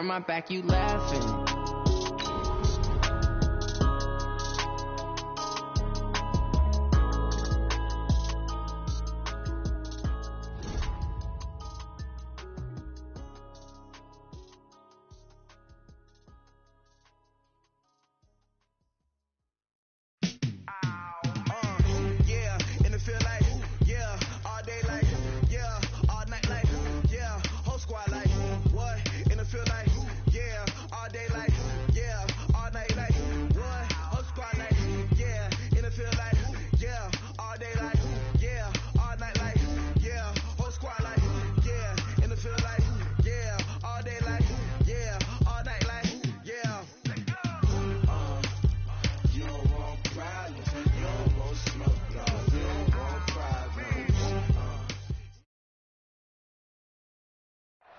Turn my back, you laughing.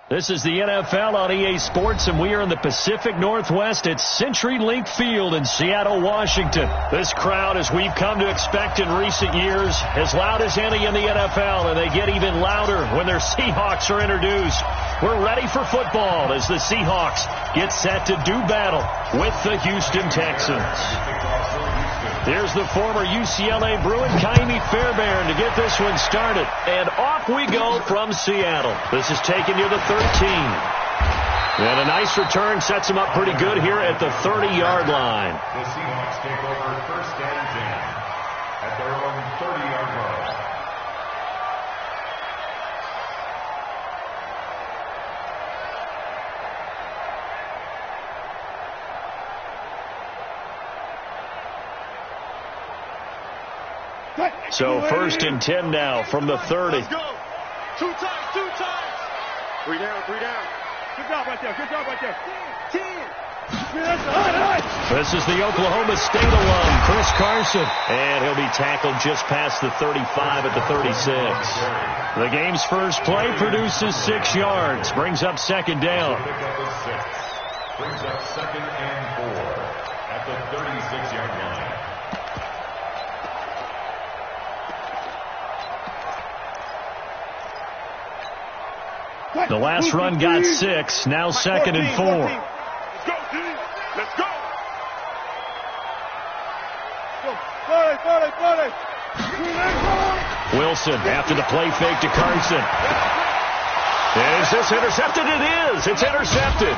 This is the NFL on EA Sports, and we are in the Pacific Northwest at CenturyLink Field in Seattle, Washington. This crowd, as we've come to expect in recent years, as loud as any in the NFL, and they get even louder when their Seahawks are introduced. We're ready for football as the Seahawks get set to do battle with the Houston Texans. There's the former UCLA Bruin, Kaimi Fairbairn, to get this one started. And off we go from Seattle. This is taking you to 13. And a nice return sets them up pretty good here at the 30-yard line. The Seahawks take over first and 10 at their own 30-yard line. So first and 10 now from the 30. Let's go. Two times. Three down. Good job right there. 10. This is the Oklahoma State alum, Chris Carson. And he'll be tackled just past the 35 at the 36. The game's first play produces 6 yards. Brings up second down. Brings up second and 4 at the 36-yard line. The last run got 6. Now second and 4. Let's go, D. Let's go. Wilson after the play fake to Carson. Is this intercepted? It is. It's intercepted.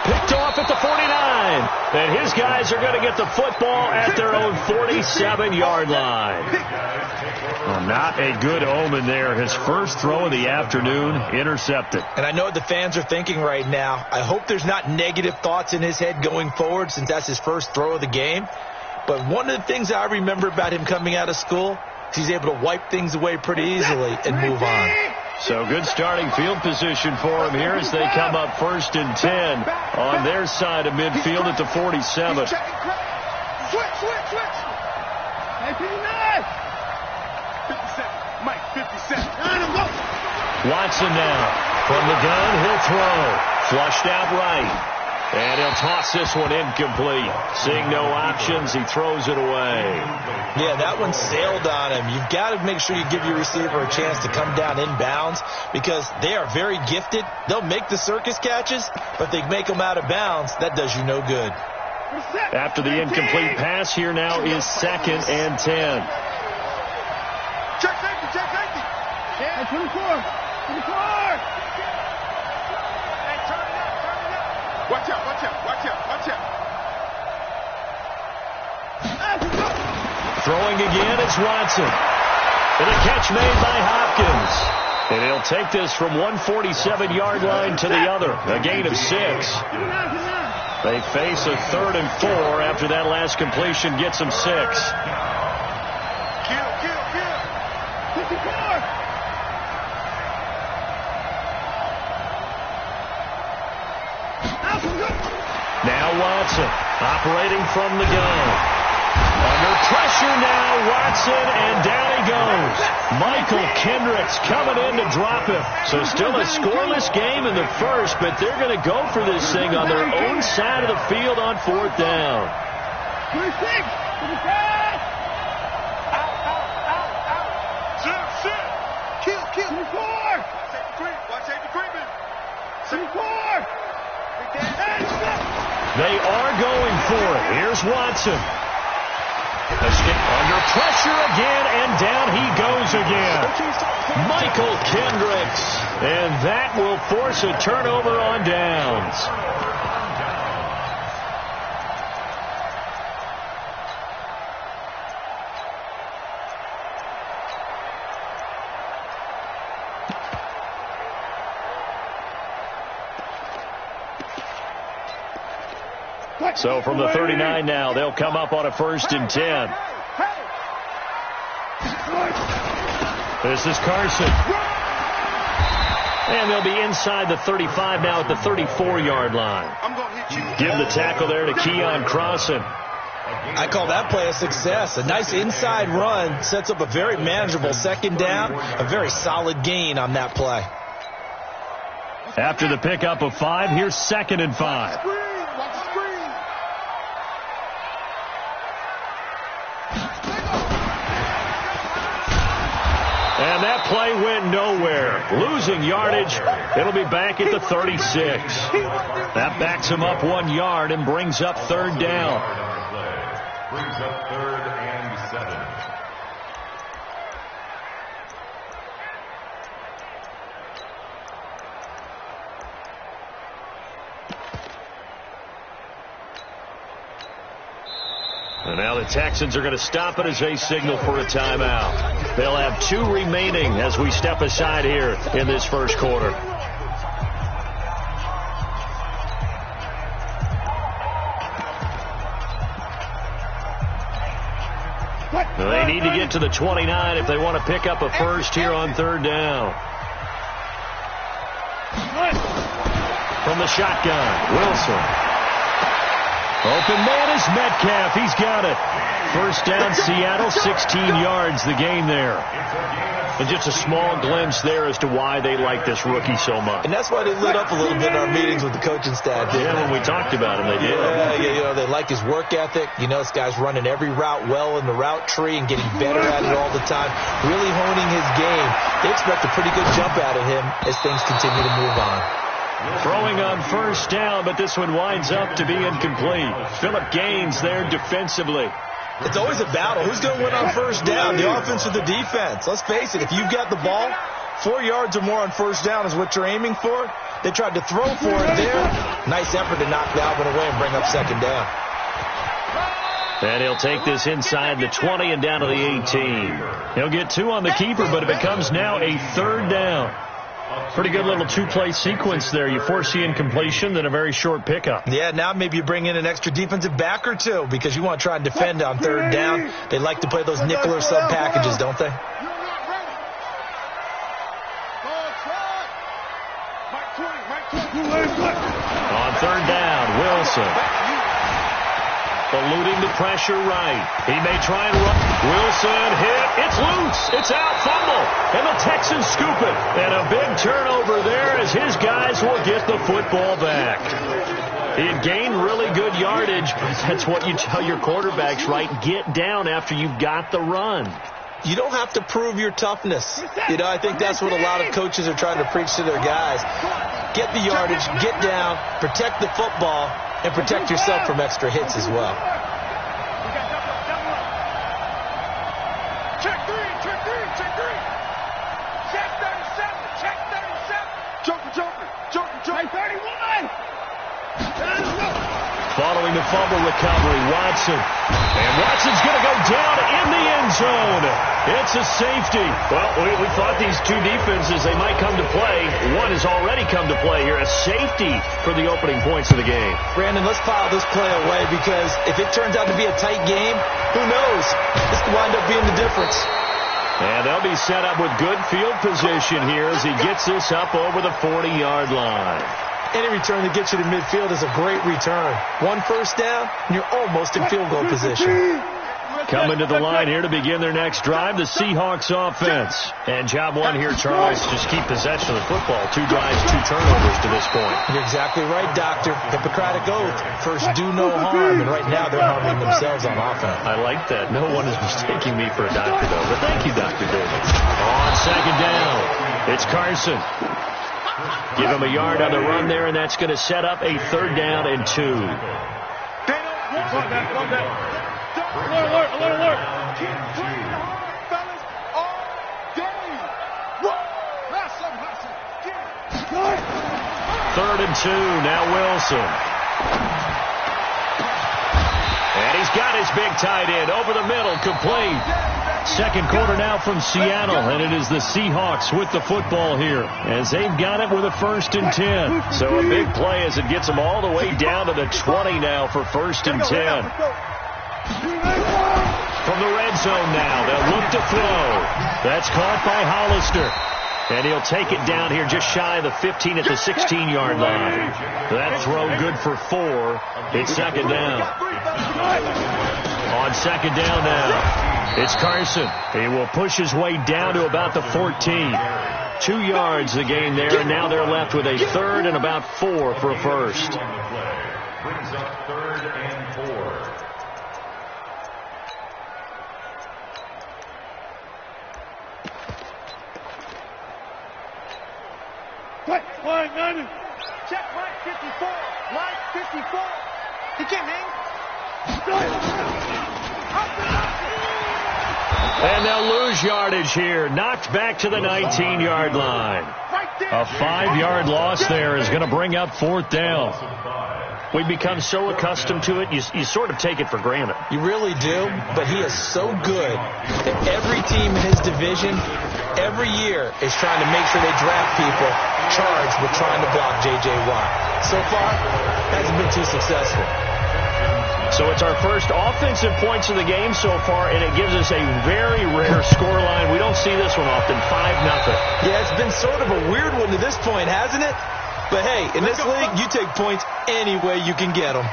Picked off at the 49. And his guys are going to get the football at their own 47-yard line. Well, not a good omen there. His first throw of the afternoon, intercepted. And I know what the fans are thinking right now. I hope there's not negative thoughts in his head going forward since that's his first throw of the game. But one of the things I remember about him coming out of school is he's able to wipe things away pretty easily and move on. So good starting field position for him here as they come up first and 10 on their side of midfield at the 47. Switch. Mike, 50 cents. Watson now from the gun. He'll throw. Flushed out right. And he'll toss this one incomplete. Seeing no options, he throws it away. Yeah, that one sailed on him. You've got to make sure you give your receiver a chance to come down inbounds because they are very gifted. They'll make the circus catches, but if they make them out of bounds, that does you no good. After the incomplete pass, here now is second and 10. Check safety. Yeah, 24. Hey, turn it up. Watch out. Throwing again, it's Watson. And a catch made by Hopkins. And he'll take this from 147-yard line to the other. A gain of 6. They face a 3rd and 4 after that last completion gets them 6. Kill. 54. Now Watson operating from the gun. Under pressure now, Watson, and down he goes. Michael Kendricks coming in to drop him. So still a scoreless game in the first, but they're going to go for this thing on their own side of the field on 4th down. 26. Sit. Kill. 24. Watch safety creeping. 24. They are going for it. Here's Watson. Under pressure again, and down he goes again. Michael Kendricks. And that will force a turnover on downs. So from the 39 now, they'll come up on a 1st and 10. This is Carson. And they'll be inside the 35 now at the 34-yard line. Give the tackle there to Keon Crossan. I call that play a success. A nice inside run sets up a very manageable 2nd down. A very solid gain on that play. After the pickup of 5, here's 2nd and 5. And that play went nowhere. Losing yardage. It'll be back at the 36. That backs him up 1 yard and brings up 3rd down. Brings up 3rd and 7. And now the Texans are going to stop it as they signal for a timeout. They'll have 2 remaining as we step aside here in this 1st quarter. They need to get to the 29 if they want to pick up a 1st here on 3rd down. From the shotgun, Wilson. Open man is Metcalf. He's got it. 1st down, Seattle, 16 yards the gain there. And just a small glimpse there as to why they like this rookie so much. And that's why they lit up a little bit in our meetings with the coaching staff. Yeah, when we talked about him, they did. Yeah, they like his work ethic. This guy's running every route well in the route tree and getting better at it all the time. Really honing his game. They expect a pretty good jump out of him as things continue to move on. Throwing on 1st down, but this one winds up to be incomplete. Phillip Gaines there defensively. It's always a battle. Who's going to win on 1st down, the offense or the defense? Let's face it, if you've got the ball, 4 yards or more on 1st down is what you're aiming for. They tried to throw for it there. Nice effort to knock that one away and bring up 2nd down. And he'll take this inside the 20 and down to the 18. He'll get 2 on the keeper, but it becomes now a 3rd down. Pretty good little 2-play sequence there. You force the incompletion, then a very short pickup. Yeah, now maybe you bring in an extra defensive back or 2 because you want to try and defend on 3rd down. They like to play those nickel or sub packages, don't they? On 3rd down, Wilson. Eluding the pressure right. He may try and run. Wilson hit. It's loose. It's out. Fumble. And the Texans scoop it. And a big turnover there as his guys will get the football back. He had gained really good yardage. That's what you tell your quarterbacks, right? Get down after you've got the run. You don't have to prove your toughness. I think that's what a lot of coaches are trying to preach to their guys. Get the yardage, get down, protect the football, and protect yourself from extra hits as well. Check three. Check 37. Joker. 31. Following the fumble recovery, Watson. And Watson's going to go down in the end zone. It's a safety. Well, we thought these 2 defenses, they might come to play. One has already come to play here. A safety for the opening points of the game. Brandon, let's file this play away because if it turns out to be a tight game, who knows? This could wind up being the difference. And they'll be set up with good field position here as he gets this up over the 40-yard line. Any return that gets you to midfield is a great return. 1 first down, and you're almost in field goal position. Coming to the line here to begin their next drive, the Seahawks offense. And job 1 here, Charles, just keep possession of the football. 2 drives, 2 turnovers to this point. You're exactly right, Doctor. Hippocratic oath. First, do no harm. And right now, they're harming themselves on offense. I like that. No one is mistaking me for a doctor, though. But thank you, Dr. Davis. On 2nd down, it's Carson. Give him a yard on the run there, and that's going to set up a 3rd down and 2. Alert. Fellas, all day. 3rd and 2, now Wilson. And he's got his big tight end over the middle, complete. 2nd quarter now from Seattle, and it is the Seahawks with the football here as they've got it with a 1st and 10. So a big play as it gets them all the way down to the 20 now for 1st and 10. From the red zone now, they'll look to throw. That's caught by Hollister. And he'll take it down here just shy of the 15 at the 16-yard line. That throw good for 4. It's 2nd down. On 2nd down now, it's Carson. He will push his way down to about the 14. 2 yards the gain there, and now they're left with a 3rd and about 4 for a 1st. Brings up 3rd and 4. Line 90. Check line 54. Line 54. He can't hang. And they'll lose yardage here. Knocked back to the 19-yard line. A 5-yard loss there is going to bring up 4th down. We've become so accustomed to it, you sort of take it for granted. You really do, but he is so good that every team in his division every year is trying to make sure they draft people charged with trying to block J.J. Watt. So far, hasn't been too successful. So it's our first offensive points of the game so far, and it gives us a very rare scoreline. We don't see this one often, 5-0. Yeah, it's been sort of a weird one to this point, hasn't it? But hey, in this league, you take points any way you can get them.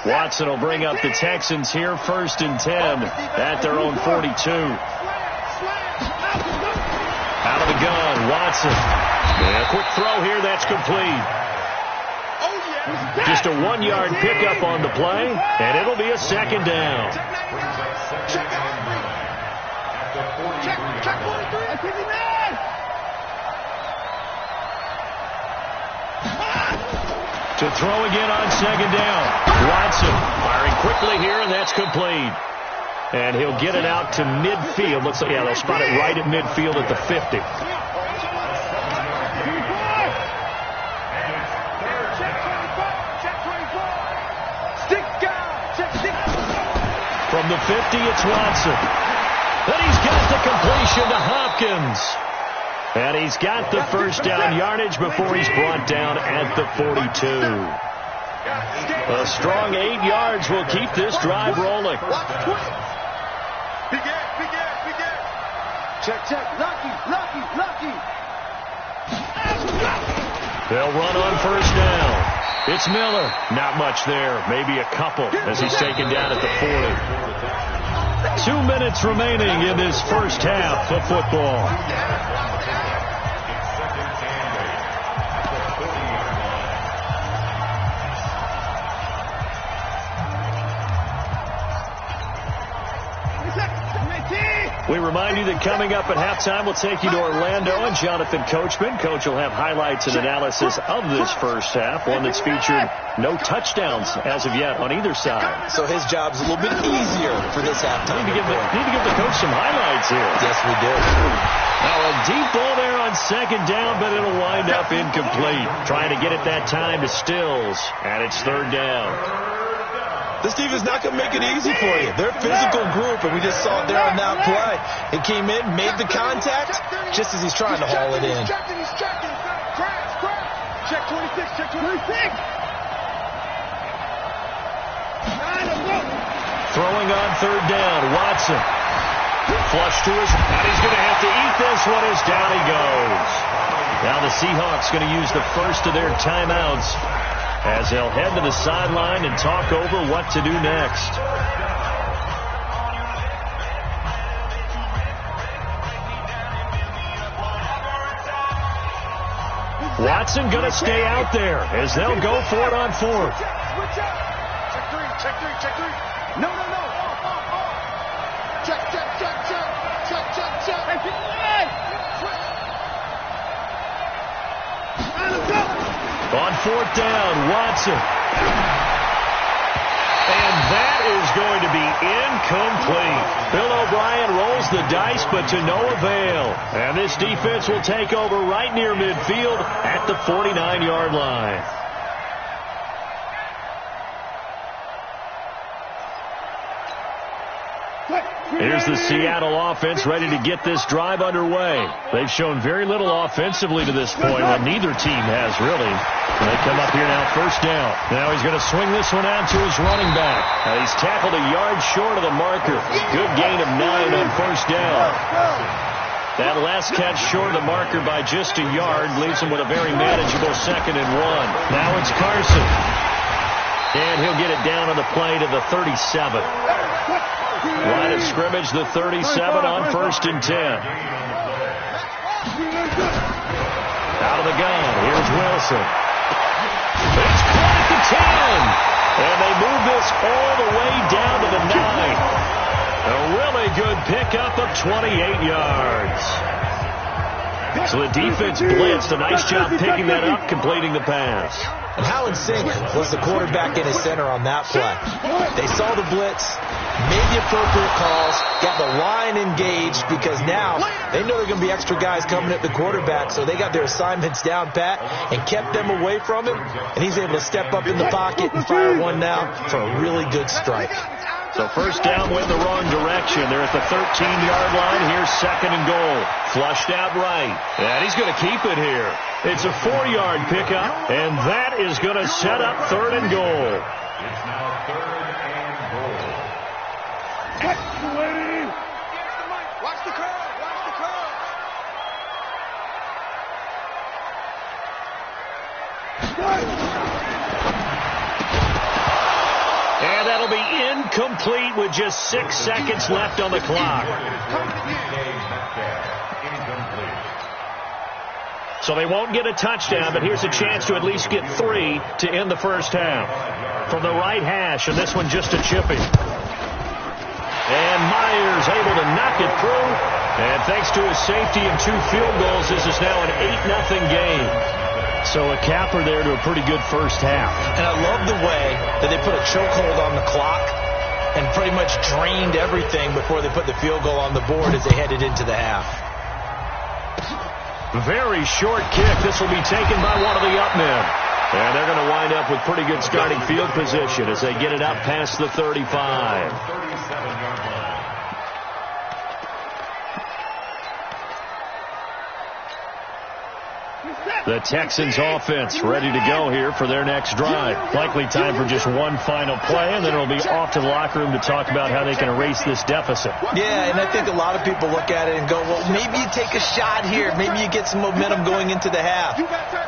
Watson will bring up the Texans here, 1st and 10 at their own 42. Out of the gun, Watson. And a quick throw here, that's complete. Just a 1-yard pickup on the play, and it'll be a 2nd down. To throw again on 2nd down. Watson firing quickly here, and that's complete. And he'll get it out to midfield. Looks like, yeah, they'll spot it right at midfield at the 50. From the 50, it's Watson. And he's got the completion to Hopkins. And he's got the 1st down yardage before he's brought down at the 42. A strong 8 yards will keep this drive rolling. Check. Lucky. They'll run on 1st down. It's Miller. Not much there. Maybe a couple as he's taken down at the 40. 2 minutes remaining in this first half of football. We remind you that coming up at halftime, we'll take you to Orlando and Jonathan Coachman. Coach will have highlights and analysis of this first half, one that's featured no touchdowns as of yet on either side. So his job's a little bit easier for this halftime. Need to give the coach some highlights here. Yes, we do. Now a deep ball there on 2nd down, but it'll wind up incomplete. Trying to get it that time to Stills, and it's 3rd down. This team is not going to make it easy for you. They're a physical group, and we just saw it there on that play. He came in, made the contact, just as he's trying to haul it in. Check 26. Throwing on 3rd down, Watson. Flush to his, and he's going to have to eat this one as down he goes. Now the Seahawks going to use the first of their timeouts as they'll head to the sideline and talk over what to do next. Watson going to stay out there as they'll go for it on fourth. Switch out. Check three. No. Check. On fourth down, Watson. And that is going to be incomplete. Bill O'Brien rolls the dice, but to no avail. And this defense will take over right near midfield at the 49-yard line. Here's the Seattle offense ready to get this drive underway. They've shown very little offensively to this point, well, neither team has really. They come up here now, first down. Now he's going to swing this one out to his running back. He's tackled a yard short of the marker. Good gain of 9 on first down. That last catch short of the marker by just a yard leaves him with a very manageable 2nd and 1. Now it's Carson. And he'll get it down on the play to the 37. Line of scrimmage, the 37 on 1st and 10. Out of the gun, here's Wilson. It's caught at the 10. And they move this all the way down to the 9. A really good pickup of 28 yards. So the defense blitzed. A nice job picking that up, completing the pass. And how in sync was the quarterback in his center on that play? They saw the blitz, made the appropriate calls, got the line engaged, because now they know there are going to be extra guys coming at the quarterback, so they got their assignments down pat and kept them away from him, and he's able to step up in the pocket and fire one now for a really good strike. So first down went the wrong direction. They're at the 13-yard line. Here's 2nd and goal. Flushed out right. And he's going to keep it here. It's a 4-yard pickup, and that is going to set up 3rd and goal. It's now 3rd and goal. Watch the curve. And that'll be incomplete with just 6 seconds left on the clock. So they won't get a touchdown, but here's a chance to at least get 3 to end the first half. From the right hash, and this one just a chipping. And Myers able to knock it through. And thanks to his safety and 2 field goals, this is now an 8-0 game. So a capper there to a pretty good first half. And I love the way that they put a chokehold on the clock and pretty much drained everything before they put the field goal on the board as they headed into the half. Very short kick. This will be taken by one of the up men. And they're going to wind up with pretty good starting field position as they get it up past the 35. 37-yard line. The Texans offense ready to go here for their next drive. Likely time for just one final play, and then it'll be off to the locker room to talk about how they can erase this deficit. Yeah, and I think a lot of people look at it and go, well, maybe you take a shot here. Maybe you get some momentum going into the half.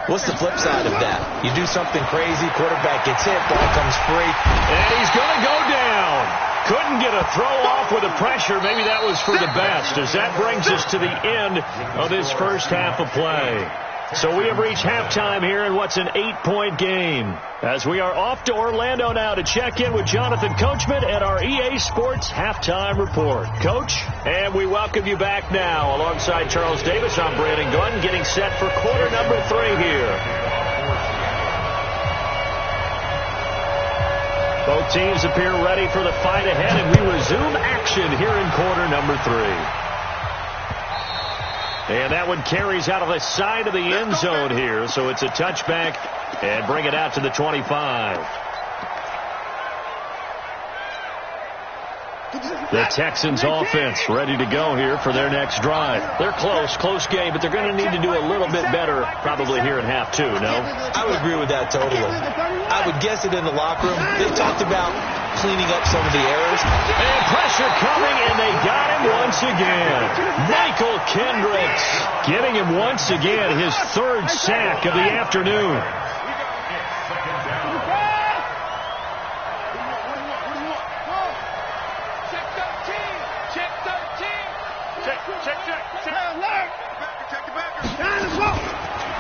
What's the flip side of that? You do something crazy, quarterback gets hit, ball comes free. And he's going to go down. Couldn't get a throw off with the pressure. Maybe that was for the best, as that brings us to the end of this first half of play. So we have reached halftime here in what's an 8-point game, as we are off to Orlando now to check in with Jonathan Coachman at our EA Sports Halftime Report. Coach, and we welcome you back now. Alongside Charles Davis, I'm Brandon Gunn, getting set for quarter number 3 here. Both teams appear ready for the fight ahead, and we resume action here in quarter number 3. And that one carries out of the side of the end zone here, so it's a touchback and bring it out to the 25. The Texans offense ready to go here for their next drive. They're close game, but they're going to need to do a little bit better probably here in half 2, no? I would agree with that totally. I would guess it in the locker room. They talked about cleaning up some of the errors. And pressure coming, and they got him once again. Michael Kendricks getting him once again, his 3rd sack of the afternoon.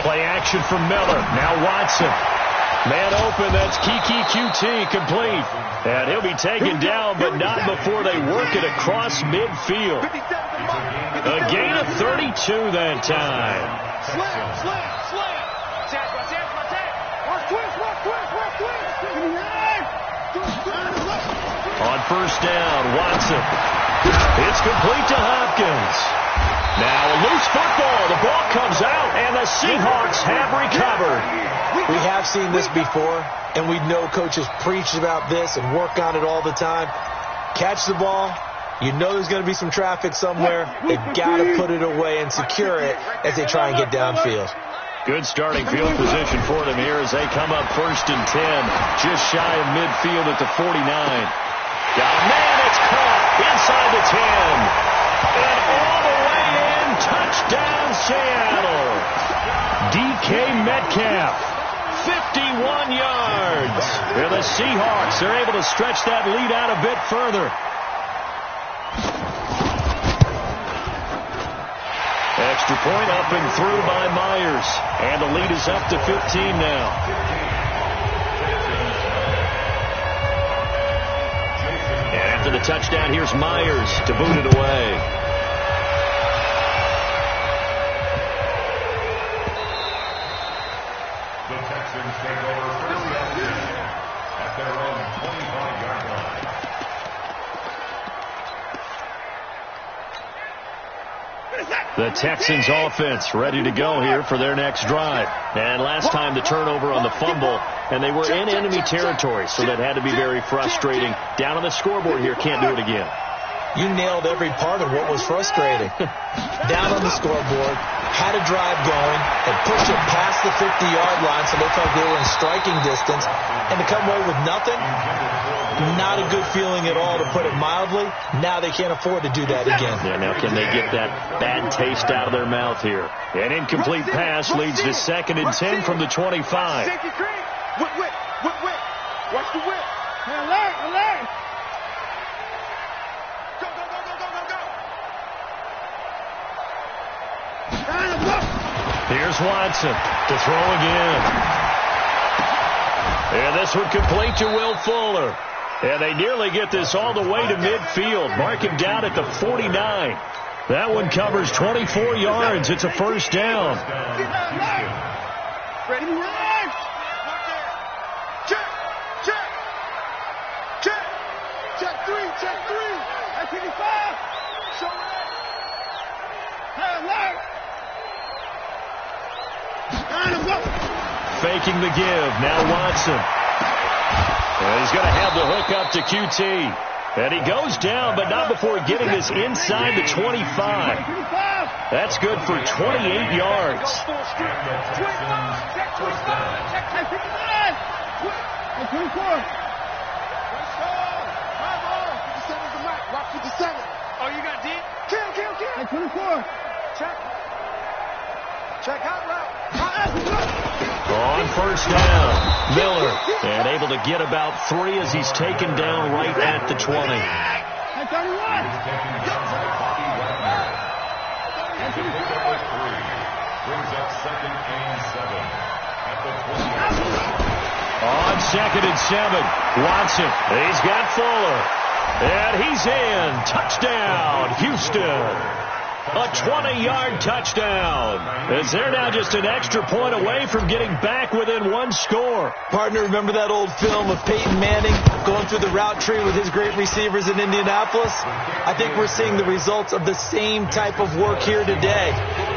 Play action from Miller. Now Watson. Man open, that's Kiki QT complete. And he'll be taken down, but not before they work it across midfield. A gain of 32 that time. Slam. On first down, Watson. It's complete to Hopkins. Now a loose football. The ball comes out, and the Seahawks have recovered. We have seen this before, and we know coaches preach about this and work on it all the time. Catch the ball. You know there's going to be some traffic somewhere. They've got to put it away and secure it as they try and get downfield. Good starting field position for them here as they come up 1st and 10, just shy of midfield at the 49. Man, it's caught inside the 10. And all the way in, touchdown Seattle. DK Metcalf, 51 yards. And the Seahawks are able to stretch that lead out a bit further. Extra point up and through by Myers. And the lead is up to 15 now. And after the touchdown, here's Myers to boot it away. The Texans take over first and 10 at their own 25-yard line. The Texans offense ready to go here for their next drive. And last time the turnover on the fumble, and they were in enemy territory, so that had to be very frustrating. Down on the scoreboard here, can't do it again. You nailed every part of what was frustrating. Down on the scoreboard, had a drive going, and pushed it past the 50-yard line so they felt they were in striking distance. And to come away with nothing, not a good feeling at all, to put it mildly. Now they can't afford to do that again. Yeah, now can they get that bad taste out of their mouth here? An incomplete pass leads to 2nd and 10 from the 25. Whip. Watch the whip. Alert. Here's Watson to throw again. And this one complete to Will Fuller. And they nearly get this all the way to midfield. Mark him down at the 49. That one covers 24 yards. It's a first down. Ready? Check three. At 55. Show it. Alert. Faking the give. Now Watson. And he's going to have the hook up to QT. And he goes down, but not before getting this inside the 25. That's good for 28 yards. Oh, you got deep? Kill. 24. Check out route. On first down, Miller, and able to get about 3 as he's taken down right at the 20. Brings up 2nd and 7 at the 20. On 2nd and 7, Watson, he's got Fuller, and he's in. Touchdown, Houston. A 20-yard touchdown, as they're now just an extra point away from getting back within 1 score. Partner, remember that old film of Peyton Manning going through the route tree with his great receivers in Indianapolis? I think we're seeing the results of the same type of work here today.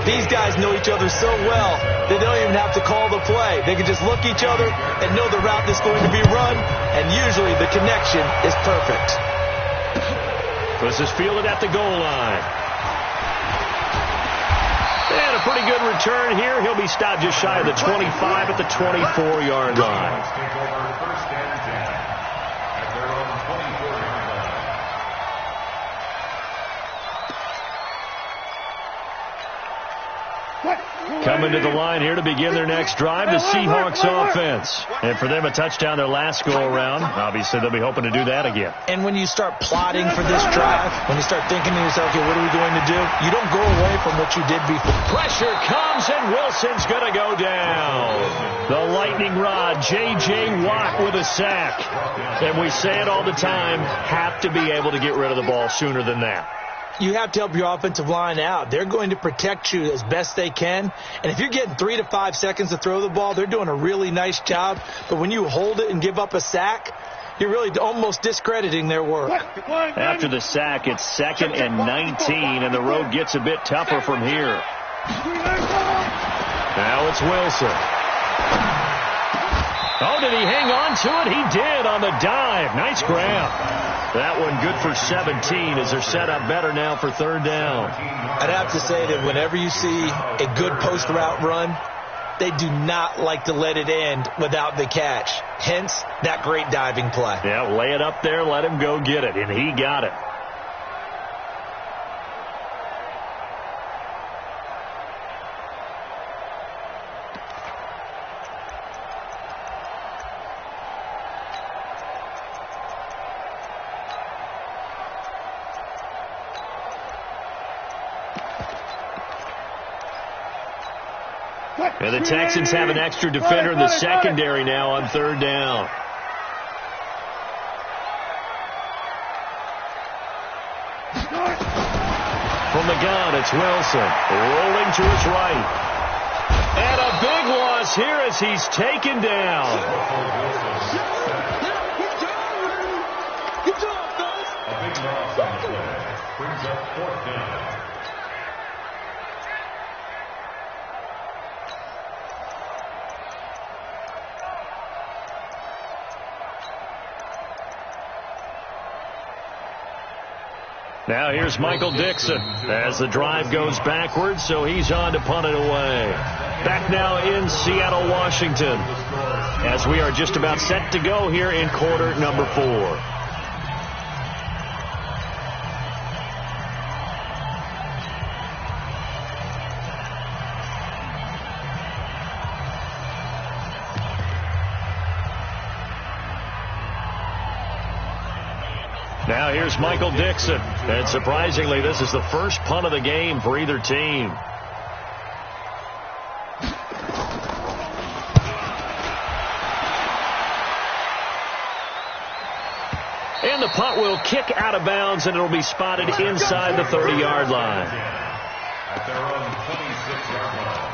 These guys know each other so well, they don't even have to call the play. They can just look each other and know the route that's going to be run, and usually the connection is perfect. This is fielded at the goal line. And a pretty good return here. He'll be stopped just shy of the 25 at the 24-yard line. Take over first and 10 at their own 24-yard line. Coming to the line here to begin their next drive, the Seahawks offense. And for them, a touchdown their last go-around. Obviously, they'll be hoping to do that again. And when you start plotting for this drive, when you start thinking to yourself, okay, what are we going to do? You don't go away from what you did before. Pressure comes, and Wilson's going to go down. The lightning rod, J.J. Watt with a sack. And we say it all the time, have to be able to get rid of the ball sooner than that. You have to help your offensive line out. They're going to protect you as best they can. And if you're getting 3 to 5 seconds to throw the ball, they're doing a really nice job. But when you hold it and give up a sack, you're really almost discrediting their work. After the sack, it's 2nd and 19, and the road gets a bit tougher from here. Now it's Wilson. Oh, did he hang on to it? He did on the dive. Nice grab. That one good for 17 as they're set up better now for 3rd down. I'd have to say that whenever you see a good post route run, they do not like to let it end without the catch. Hence, that great diving play. Yeah, lay it up there, let him go get it, and he got it. And the Texans have an extra defender in the secondary now on 3rd down. From the gun, it's Wilson. Rolling to his right. And a big loss here as he's taken down. Good job, guys. A big loss on the play. Brings up 4th down. Now here's Michael Dixon as the drive goes backwards, so he's on to punt it away. Back now in Seattle, Washington, as we are just about set to go here in quarter number 4. Now here's Michael Dixon. And surprisingly, this is the first punt of the game for either team. And the punt will kick out of bounds, and it'll be spotted inside the 30-yard line. At their own 26-yard line.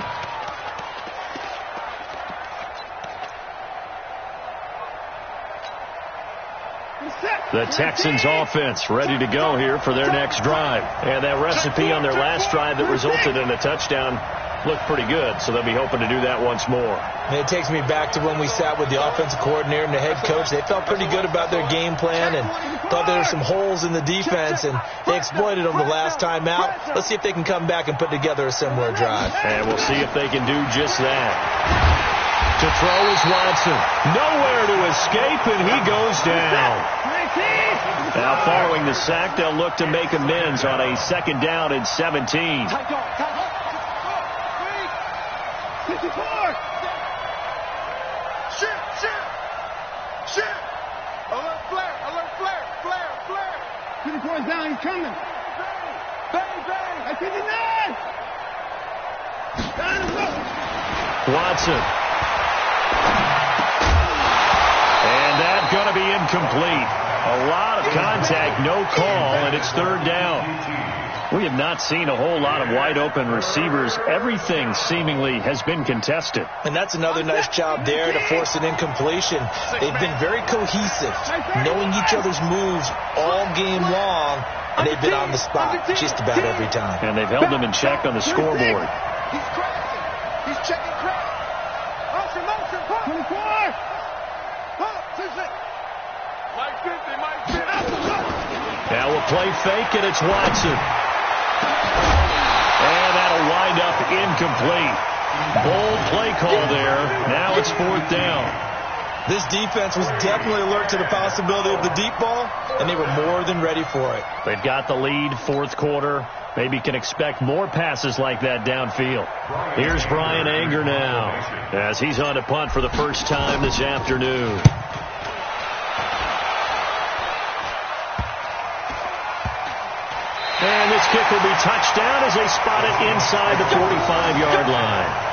The Texans offense ready to go here for their next drive. And that recipe on their last drive that resulted in a touchdown looked pretty good, so they'll be hoping to do that once more. And it takes me back to when we sat with the offensive coordinator and the head coach. They felt pretty good about their game plan and thought there were some holes in the defense, and they exploited them the last time out. Let's see if they can come back and put together a similar drive. And we'll see if they can do just that. To throw is Watson. Nowhere to escape, and he goes down. Now, following the sack, they'll look to make amends on a 2nd down and 17. Shit! Alert flare! Flare! Down, he's coming. Bang! I 59! Watson. And that's going to be incomplete. A lot of contact, no call, and it's 3rd down. We have not seen a whole lot of wide-open receivers. Everything seemingly has been contested. And that's another nice job there to force an incompletion. They've been very cohesive, knowing each other's moves all game long, and they've been on the spot just about every time. And they've held them in check on the scoreboard. He's crashing. He's checking crash. Motion. 24. Now we'll play fake, and it's Watson. And that'll wind up incomplete. Bold play call there. Now it's 4th down. This defense was definitely alert to the possibility of the deep ball, and they were more than ready for it. They've got the lead, fourth quarter. Maybe can expect more passes like that downfield. Here's Brian Anger now as he's on to punt for the first time this afternoon. And this kick will be touched down as they spot it inside the 45-yard line.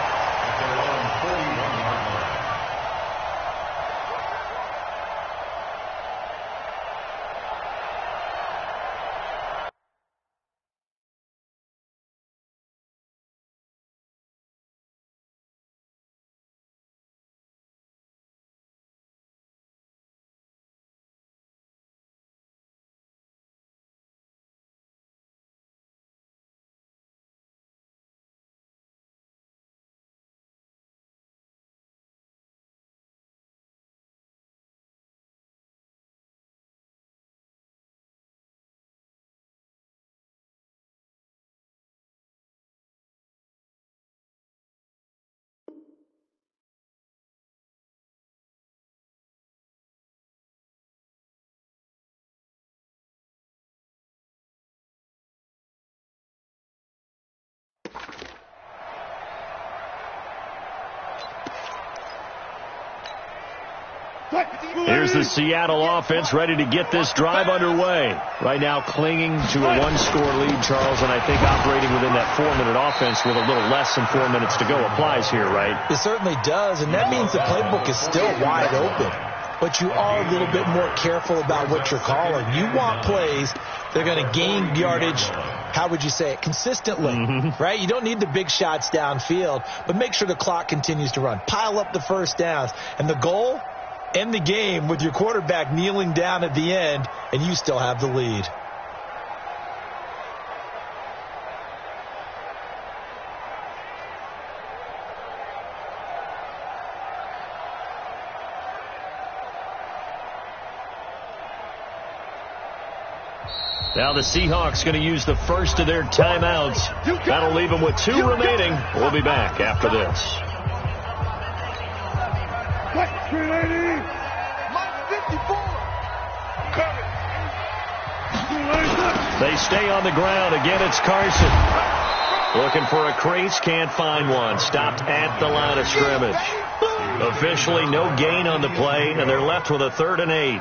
Here's the Seattle offense ready to get this drive underway. Right now clinging to a one-score lead, Charles, and I think operating within that 4-minute offense with a little less than 4 minutes to go applies here, right? It certainly does, and that means the playbook is still wide open. But you are a little bit more careful about what you're calling. You want plays that are going to gain yardage, how would you say it, consistently, right? You don't need the big shots downfield, but make sure the clock continues to run. Pile up the first downs. And the goal? End the game with your quarterback kneeling down at the end, and you still have the lead. Now the Seahawks going to use the first of their timeouts. That'll leave them with 2 remaining. We'll be back after this. They stay on the ground. Again, it's Carson. Looking for a crease, can't find one. Stopped at the line of scrimmage. Officially no gain on the play, and they're left with a 3rd and 8.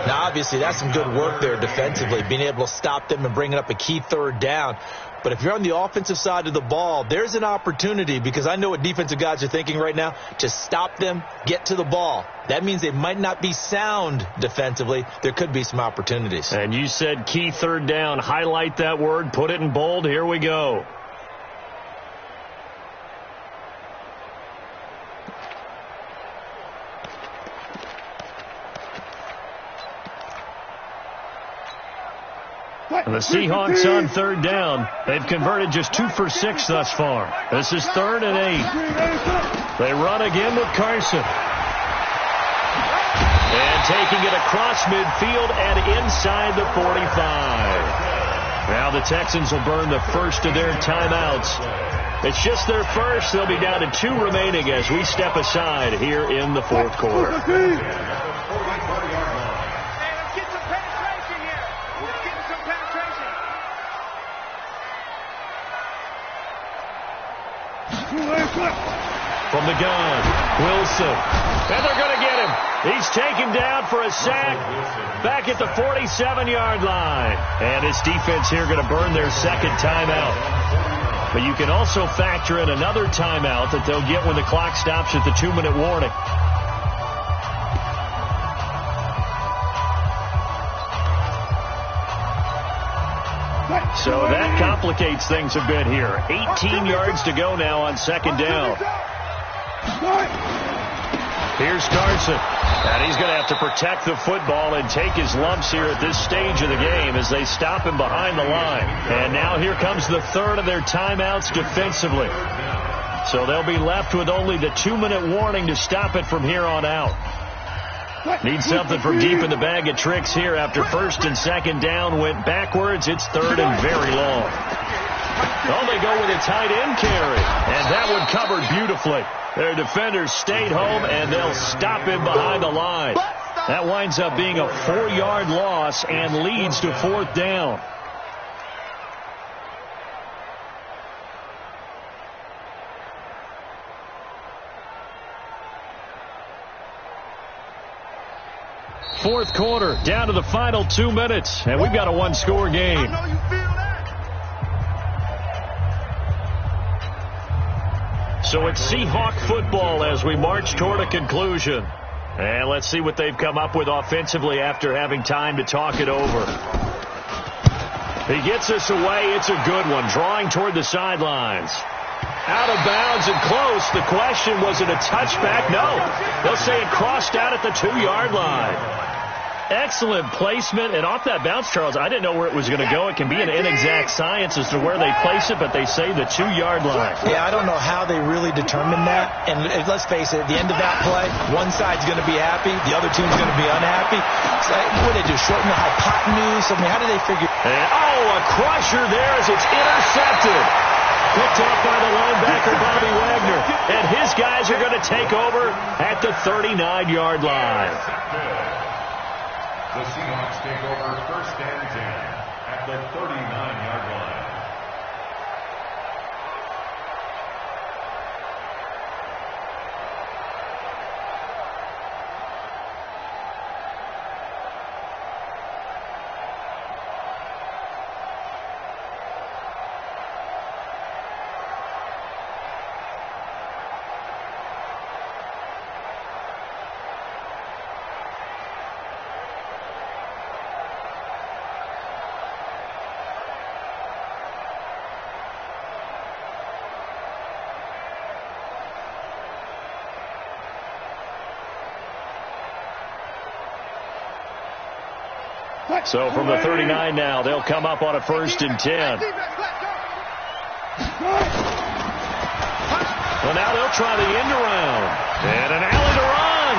Now, obviously, that's some good work there defensively, being able to stop them and bringing up a key 3rd down. But if you're on the offensive side of the ball, there's an opportunity, because I know what defensive guys are thinking right now, to stop them, get to the ball. That means they might not be sound defensively. There could be some opportunities. And you said key 3rd down. Highlight that word, put it in bold. Here we go. And the Seahawks on 3rd down. They've converted just 2 for 6 thus far. This is 3rd and 8. They run again with Carson. And taking it across midfield and inside the 45. Now the Texans will burn the first of their timeouts. It's just their first. They'll be down to 2 remaining as we step aside here in the 4th quarter. From the gun, Wilson. And they're going to get him. He's taken down for a sack back at the 47-yard line. And his defense here going to burn their 2nd timeout. But you can also factor in another timeout that they'll get when the clock stops at the 2-minute warning. So that complicates things a bit here. 18 yards to go now on 2nd down. Here's Carson. And he's going to have to protect the football and take his lumps here at this stage of the game as they stop him behind the line. And now here comes the 3rd of their timeouts defensively. So they'll be left with only the 2-minute warning to stop it from here on out. Need something from deep in the bag of tricks here after first and second down went backwards. It's third and very long. Oh, they go with a tight end carry, and that one covered beautifully. Their defenders stayed home, and they'll stop him behind the line. That winds up being a 4-yard loss and leads to fourth down. Fourth quarter, down to the final 2 minutes, and we've got a one-score game. I know you feel that. So it's Seahawk football as we march toward a conclusion. And let's see what they've come up with offensively after having time to talk it over. He gets us away. It's a good one, drawing toward the sidelines. Out of bounds and close. The question, was it a touchback? No. They'll say it crossed out at the 2-yard line. Excellent placement, and off that bounce, Charles, I didn't know where it was going to go. It can be an inexact science as to where they place it, but they say the 2-yard line. Yeah, I don't know how they really determined that. And let's face it, at the end of that play, one side's going to be happy, the other team's going to be unhappy. So, what did they do, shorten the hypotenuse? I mean, how did they figure? And, a crusher there as it's intercepted. Picked off by the linebacker, Bobby Wagner. And his guys are going to take over at the 39-yard line. The Seahawks take over first and 10 at the 39-yard line. So from the 39 now, they'll come up on a first and 10. Well, now they'll try the end around. And an alley to run.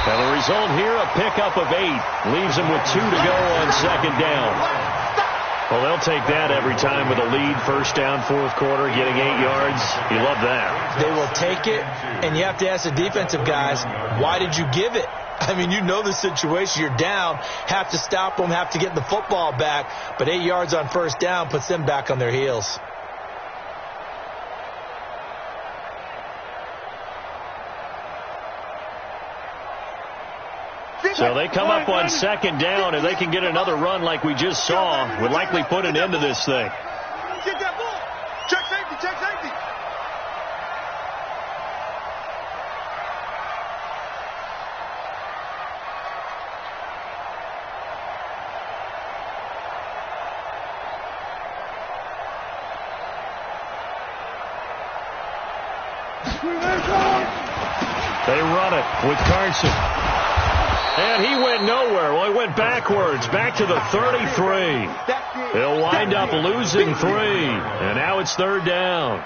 And the result here, a pickup of 8. Leaves them with 2 to go on second down. Well, they'll take that every time with a lead. First down, fourth quarter, getting 8 yards. You love that. They will take it, and you have to ask the defensive guys, why did you give it? I mean, you know the situation. You're down, have to stop them, have to get the football back. But 8 yards on first down puts them back on their heels. So they come up on second down, and they can get another run like we just saw. Would likely put an end to this thing. Get that ball. Check safety, check safety. They run it with Carson. And he went nowhere. Well, he went backwards, back to the 33. They'll wind up losing 3. And now it's third down.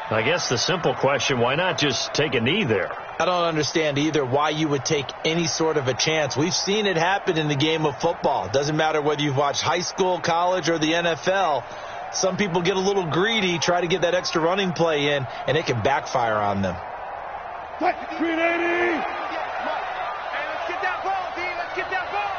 I guess the simple question, why not just take a knee there? I don't understand either why you would take any sort of a chance. We've seen it happen in the game of football. It doesn't matter whether you've watched high school, college, or the NFL. Some people get a little greedy, try to get that extra running play in, and it can backfire on them. 380. Let's get that ball, D. Let's get that ball.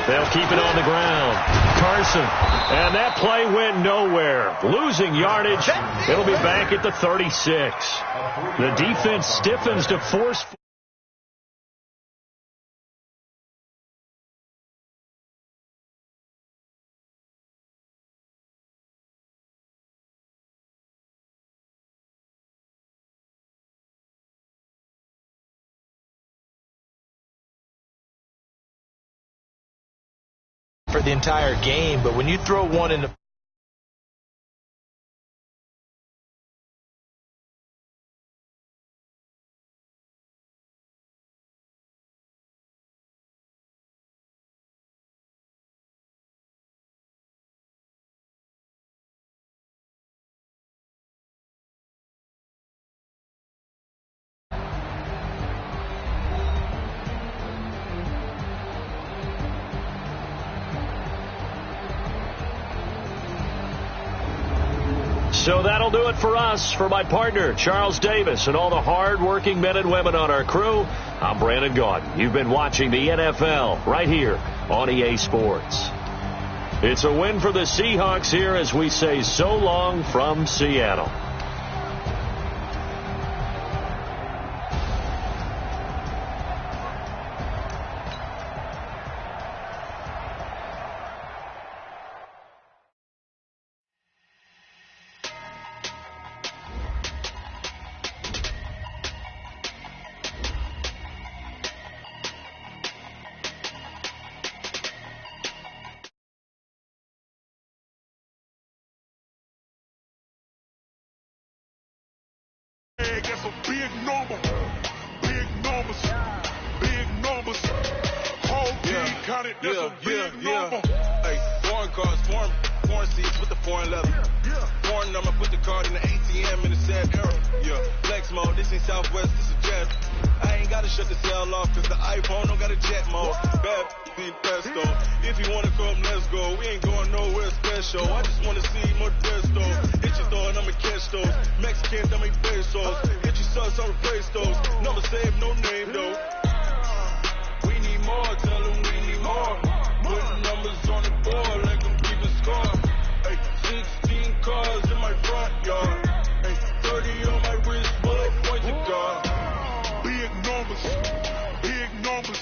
They'll keep it on the ground. Carson. And that play went nowhere. Losing yardage. It'll be back at the 36. The defense stiffens to force. For the entire game, but when you throw one in the So that'll do it for us. For my partner, Charles Davis, and all the hard-working men and women on our crew, I'm Brandon Gaudin. You've been watching the NFL right here on EA Sports. It's a win for the Seahawks here as we say so long from Seattle. That's a big number. Big numbers. Big numbers. Whole team counted. That's a big number. Hey, foreign cards, foreign seats with the foreign leather. Foreign number, put the card in the ATM in the sad era. Flex mode, this ain't Southwest, this is Jet. I ain't gotta shut the cell off cause the iPhone don't got a jet mode. Bad ain't pesto. If you wanna come, let's go. We ain't going nowhere special. I just wanna see more Modesto. Hit your door and I'ma catch those. Mexicans, I make pesos. Hit your sus, I'll replace those. Number save, no name though. We need more, tell them we need more. Putting numbers on the board like I'm keeping score. Hey, 16 cars in my front yard. Hey, 30 on my wrist, bullet points of God. Big numbers. Big numbers.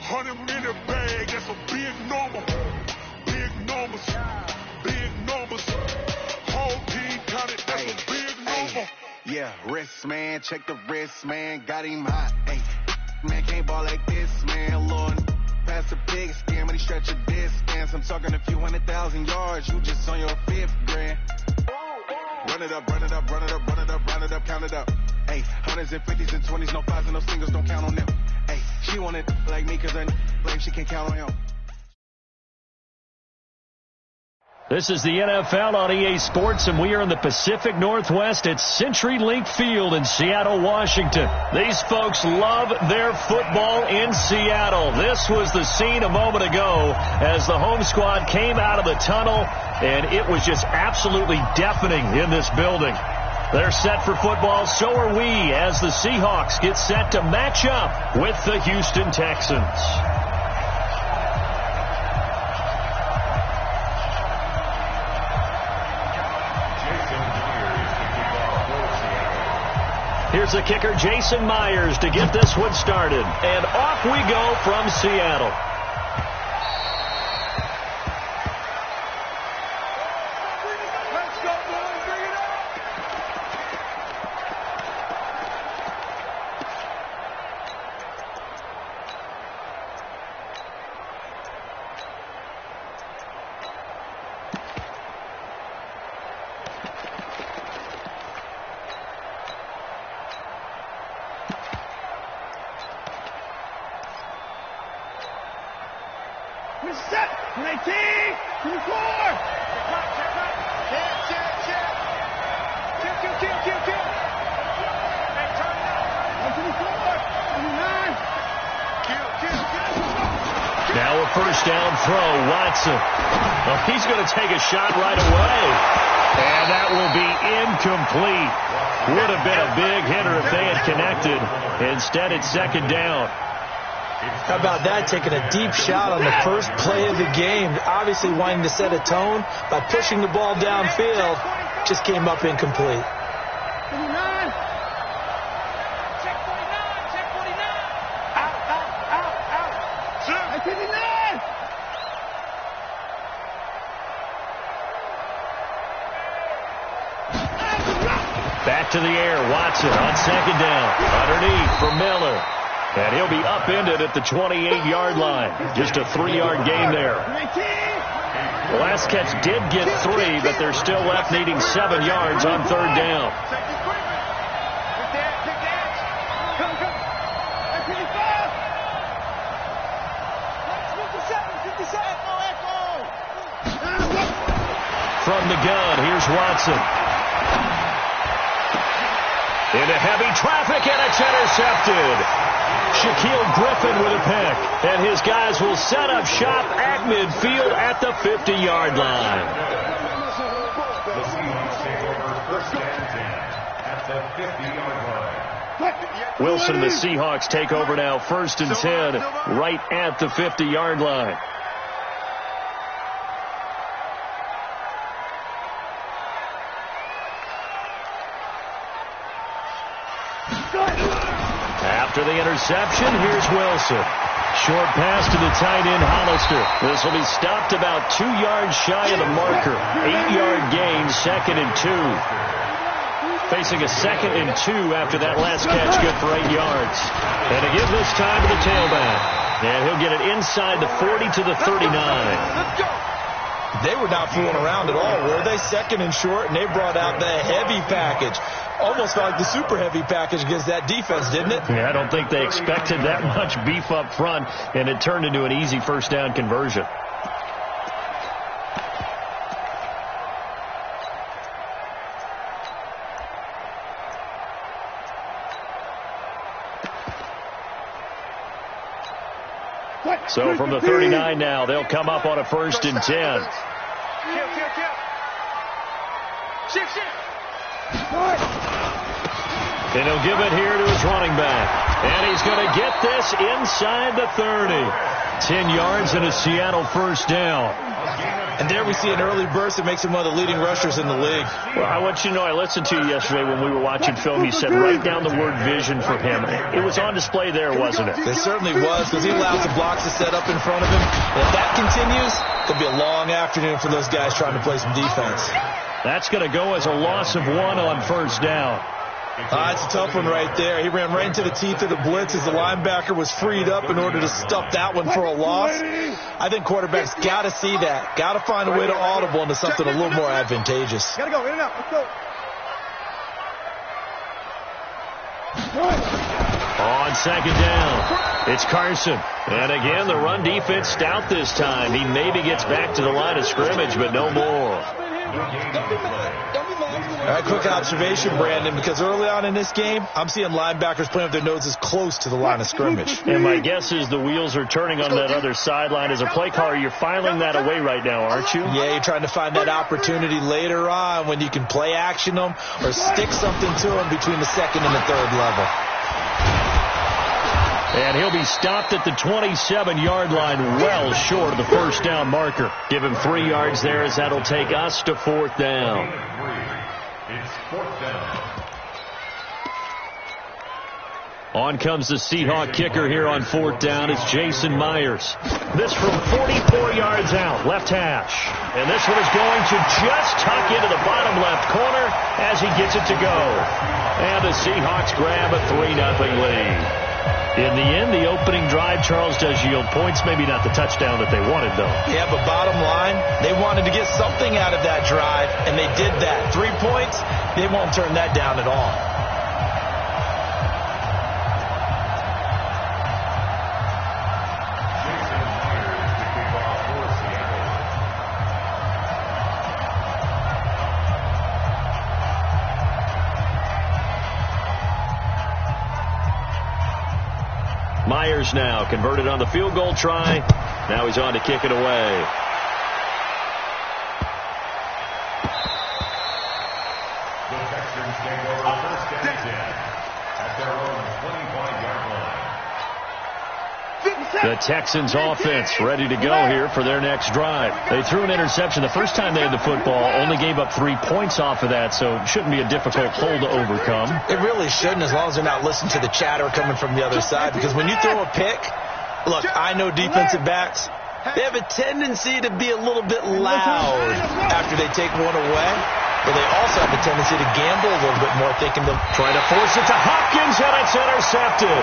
100 in the bag, that's a big number. Big numbers. Big numbers. Whole team counted, that's a big number. Yeah, wrist man, check the wrist man, got him hot. Hey, man can't ball like this, man. Lord, pass the pig skin, but he stretch a distance. I'm talking a few 100,000 yards, you just on your 5th grand. Run it up, run it up, run it up, run it up, run it up, count it up. Hey, 100s and 50s and 20s, no 5s and no singles, don't count on them. Hey, she want it like me, cause I like she can't count on him. This is the NFL on EA Sports, and we are in the Pacific Northwest at CenturyLink Field in Seattle, Washington. These folks love their football in Seattle. This was the scene a moment ago as the home squad came out of the tunnel, and it was just absolutely deafening in this building. They're set for football, so are we, as the Seahawks get set to match up with the Houston Texans. Here's the kicker, Jason Myers, to get this one started. And off we go from Seattle. Let's go, boys. Bring it up. Set. 19. 24. Check. Kill. Hey, turn it up. 24. 29. Kill. Now a first down throw, Watson. Well, he's going to take a shot right away. And that will be incomplete. Would have been a big hitter if they had connected. Instead, it's second down. How about that, taking a deep shot on the first play of the game, obviously wanting to set a tone by pushing the ball downfield, just came up incomplete. 49. Check 49. Out. 59. Back to the air, Watson on second down. Underneath for Miller. And he'll be upended at the 28-yard line. Just a 3-yard gain there. The last catch did get 3, but they're still left needing 7 yards on third down. From the gun, here's Watson. Into heavy traffic, and it's intercepted. Shaquille Griffin with a pick, and his guys will set up shop at midfield at the 50-yard line. first and 10 at the 50-yard line. Wilson and the Seahawks take over now, 1st and 10, right at the 50-yard line. After the interception, here's Wilson. Short pass to the tight end, Hollister. This will be stopped about 2 yards shy of the marker. 8-yard gain, 2nd and 2. Facing a 2nd and 2 after that last catch, good for 8 yards. And to give this time to the tailback. And he'll get it inside the 40 to the 39. They were not fooling around at all, were they? 2nd and short, and they brought out the heavy package. Almost felt like the super heavy package against that defense, didn't it? Yeah, I don't think they expected that much beef up front, and it turned into an easy first down conversion. So from the 39 now, they'll come up on a 1st and 10. And he'll give it here to his running back. And he's going to get this inside the 30. 10 yards and a Seattle first down. And there we see an early burst that makes him one of the leading rushers in the league. Well, I want you to know, I listened to you yesterday when we were watching film. You said write down the word vision for him. It was on display there, wasn't it? It certainly was, because he allows the blocks to set up in front of him. And if that continues, it'll be a long afternoon for those guys trying to play some defense. That's going to go as a loss of 1 on first down. It's a tough one right there. He ran right into the teeth of the blitz as the linebacker was freed up in order to stuff that one for a loss. I think quarterbacks got to see that. Got to find a way to audible into something a little more advantageous. Gotta go, in and out, let's go. On 2nd down, it's Carson. And again, the run defense stout this time. He maybe gets back to the line of scrimmage, but no more. All right, quick observation, Brandon, because early on in this game, I'm seeing linebackers playing with their noses close to the line of scrimmage. And my guess is the wheels are turning on that other sideline. As a play caller, you're filing that away right now, aren't you? Yeah, you're trying to find that opportunity later on when you can play action them or stick something to them between the 2nd and the 3rd level. And he'll be stopped at the 27-yard line, well short of the first down marker. Give him 3 yards there, as that'll take us to 4th down. It's 4th down. On comes the Seahawk kicker here on 4th down. It's Jason Myers. This from 44 yards out, left hash. And this one is going to just tuck into the bottom left corner as he gets it to go. And the Seahawks grab a 3-0 lead. In the end, the opening drive, Charles, does yield points. Maybe not the touchdown that they wanted, though. Yeah, but bottom line, they wanted to get something out of that drive, and they did that. 3 points, they won't turn that down at all. Myers now converted on the field goal try. Now he's on to kick it away. The Texans take over 1st and 10 at their own 25-yard line. The Texans offense ready to go here for their next drive. They threw an interception the first time they had the football, only gave up 3 points off of that, so it shouldn't be a difficult hole to overcome. It really shouldn't, as long as they're not listening to the chatter coming from the other side, because when you throw a pick, look, I know defensive backs, they have a tendency to be a little bit loud after they take one away, but they also have a tendency to gamble a little bit more, thinking they'll try to force it to Hopkins, and it's intercepted.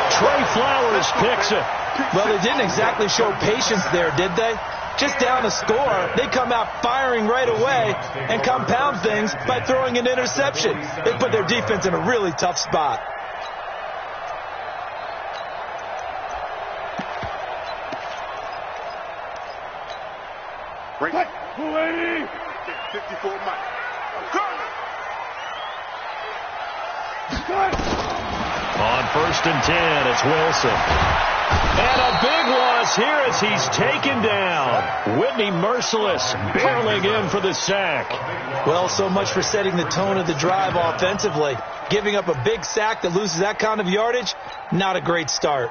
Trey Flowers picks it. Well, they didn't exactly show patience there, did they? Just down a score, they come out firing right away and compound things by throwing an interception. They put their defense in a really tough spot. Break. 280. 54 Mike. On 1st and 10, it's Wilson. And a big loss here as he's taken down. Whitney Merciless barreling in for the sack. Well, so much for setting the tone of the drive offensively. Giving up a big sack that loses that kind of yardage, not a great start.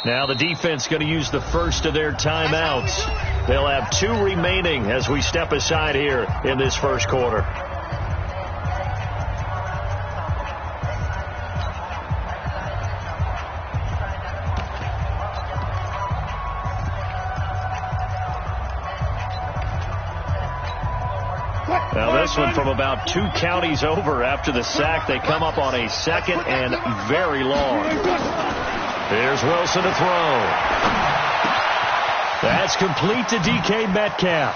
Now the defense going to use the first of their timeouts. They'll have 2 remaining as we step aside here in this first quarter. Now this one from about 2 counties over after the sack. They come up on a 2nd and very long. Here's Wilson to throw. That's complete to DK Metcalf.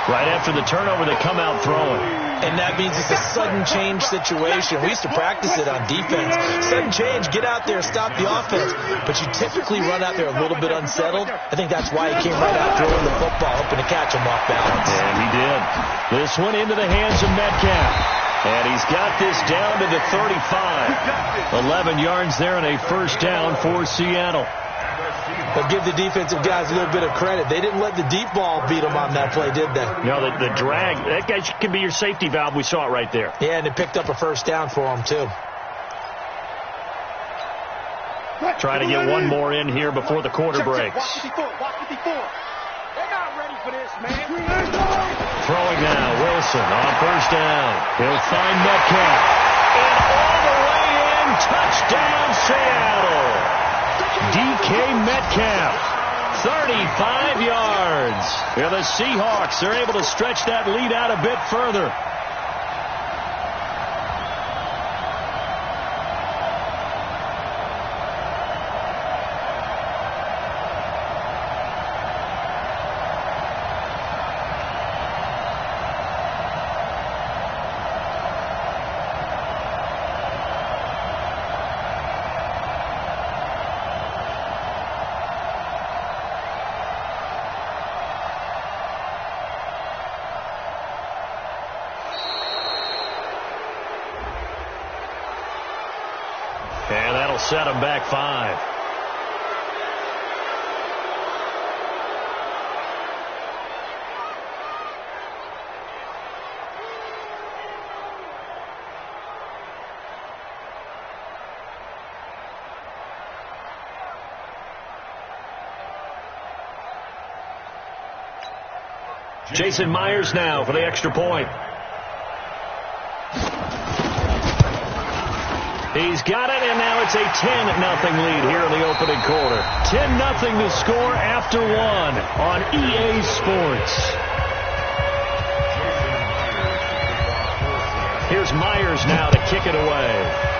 Right after the turnover, they come out throwing. And that means it's a sudden change situation. We used to practice it on defense. Sudden change, get out there, stop the offense. But you typically run out there a little bit unsettled. I think that's why he came right out throwing the football, hoping to catch him off balance. And he did. This one into the hands of Metcalf. And he's got this down to the 35. 11 yards there and a first down for Seattle. But give the defensive guys a little bit of credit. They didn't let the deep ball beat them on that play, did they? No, the drag, that guy can be your safety valve. We saw it right there. Yeah, and it picked up a first down for them, too. Trying to get one more in here before the quarter breaks. Watch 54. They're not ready for this, man. Throwing now, Wilson on first down. He'll find Metcalf. And all the way in, touchdown Seattle. DK Metcalf, 35 yards. Yeah, the Seahawks are able to stretch that lead out a bit further. And that'll set them back 5. Jason Myers now for the extra point. He's got it, and now it's a 10-0 lead here in the opening quarter. 10-0 to score after 1 on EA Sports. Here's Myers now to kick it away.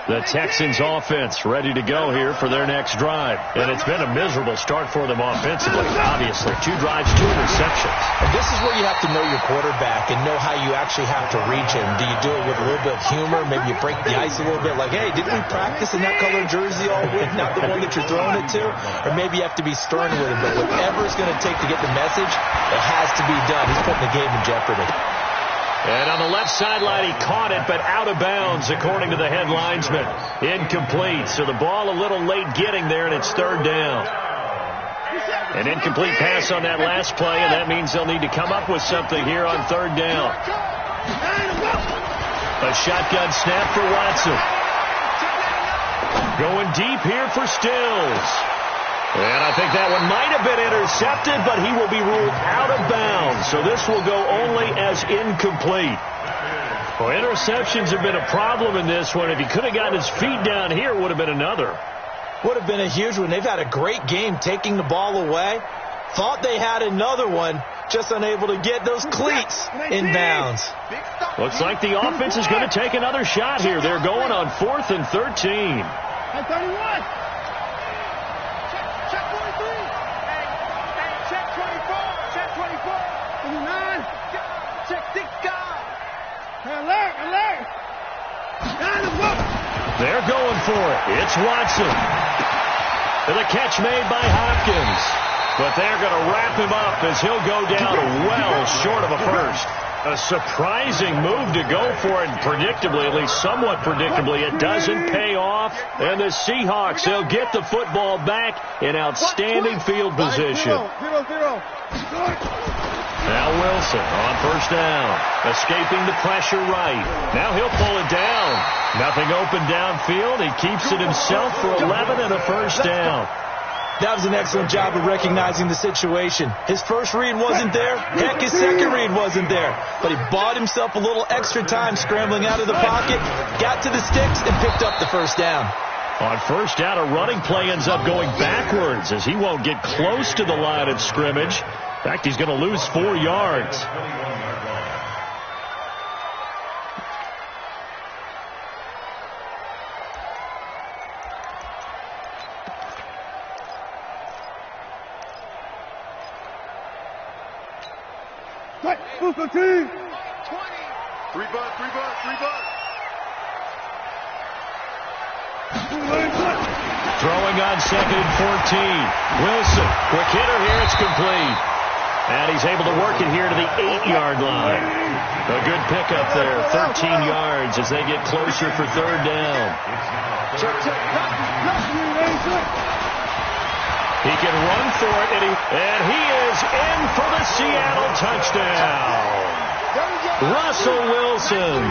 The Texans offense ready to go here for their next drive. And it's been a miserable start for them offensively, obviously. 2 drives, 2 interceptions. And this is where you have to know your quarterback and know how you actually have to reach him. Do you do it with a little bit of humor? Maybe you break the ice a little bit like, hey, didn't we practice in that color jersey all week? Not the one that you're throwing it to? Or maybe you have to be stern with him. But whatever it's going to take to get the message, it has to be done. He's putting the game in jeopardy. And on the left sideline, he caught it, but out of bounds, according to the head linesman. Incomplete. So the ball a little late getting there, and it's 3rd down. An incomplete pass on that last play, and that means they'll need to come up with something here on 3rd down. A shotgun snap for Watson. Going deep here for Stills. And I think that one might have been intercepted, but he will be ruled out of bounds. So this will go only as incomplete. Well, interceptions have been a problem in this one. If he could have gotten his feet down here, it would have been another. Would have been a huge one. They've had a great game taking the ball away. Thought they had another one, just unable to get those cleats in bounds. Looks like the offense is going to take another shot here. They're going on 4th and 13. Check 43. Hey, check for it. It's Watson. And the catch made by Hopkins. But they're going to wrap him up as he'll go down well short of a first. A surprising move to go for it, and predictably, at least somewhat predictably, it doesn't pay off. And the Seahawks, they'll get the football back in outstanding field position. 0-0. Now Wilson on first down, escaping the pressure right. Now he'll pull it down. Nothing open downfield. He keeps it himself for 11 and a first down. That was an excellent job of recognizing the situation. His first read wasn't there. Heck, his second read wasn't there. But he bought himself a little extra time scrambling out of the pocket, got to the sticks, and picked up the first down. On first down, a running play ends up going backwards as he won't get close to the line of scrimmage. In fact, he's going to lose 4 yards. Booster team. 20. 3 butt. Throwing on second and 14. Wilson, quick hitter here, it's complete. And he's able to work it here to the 8-yard line. A good pickup there, 13 yards as they get closer for third down. He can run for it, and he is in for the Seattle touchdown. Russell Wilson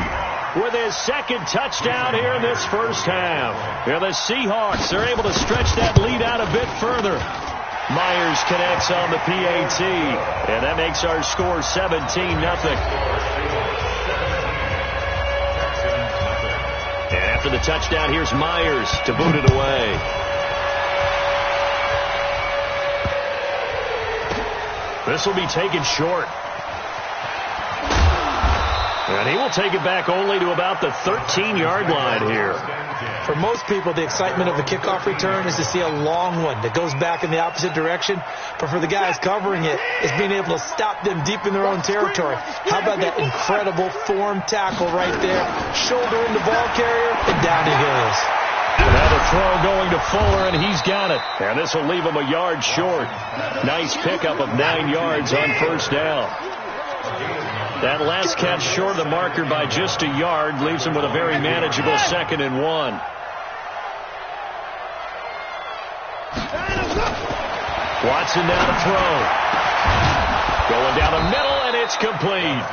with his second touchdown here in this first half. And the Seahawks are able to stretch that lead out a bit further. Myers connects on the PAT, and that makes our score 17-0. And after the touchdown, here's Myers to boot it away. This will be taken short. And he will take it back only to about the 13-yard line here. For most people, the excitement of a kickoff return is to see a long one that goes back in the opposite direction. But for the guys covering it, it's being able to stop them deep in their own territory. How about that incredible form tackle right there? Shoulder in the ball carrier, and down he goes. Now the throw going to Fuller, and he's got it. And this will leave him a yard short. Nice pickup of 9 yards on first down. That last catch short of the marker by just a yard leaves him with a very manageable 2nd and 1. Watson down to throw. Going down the middle, and it's complete.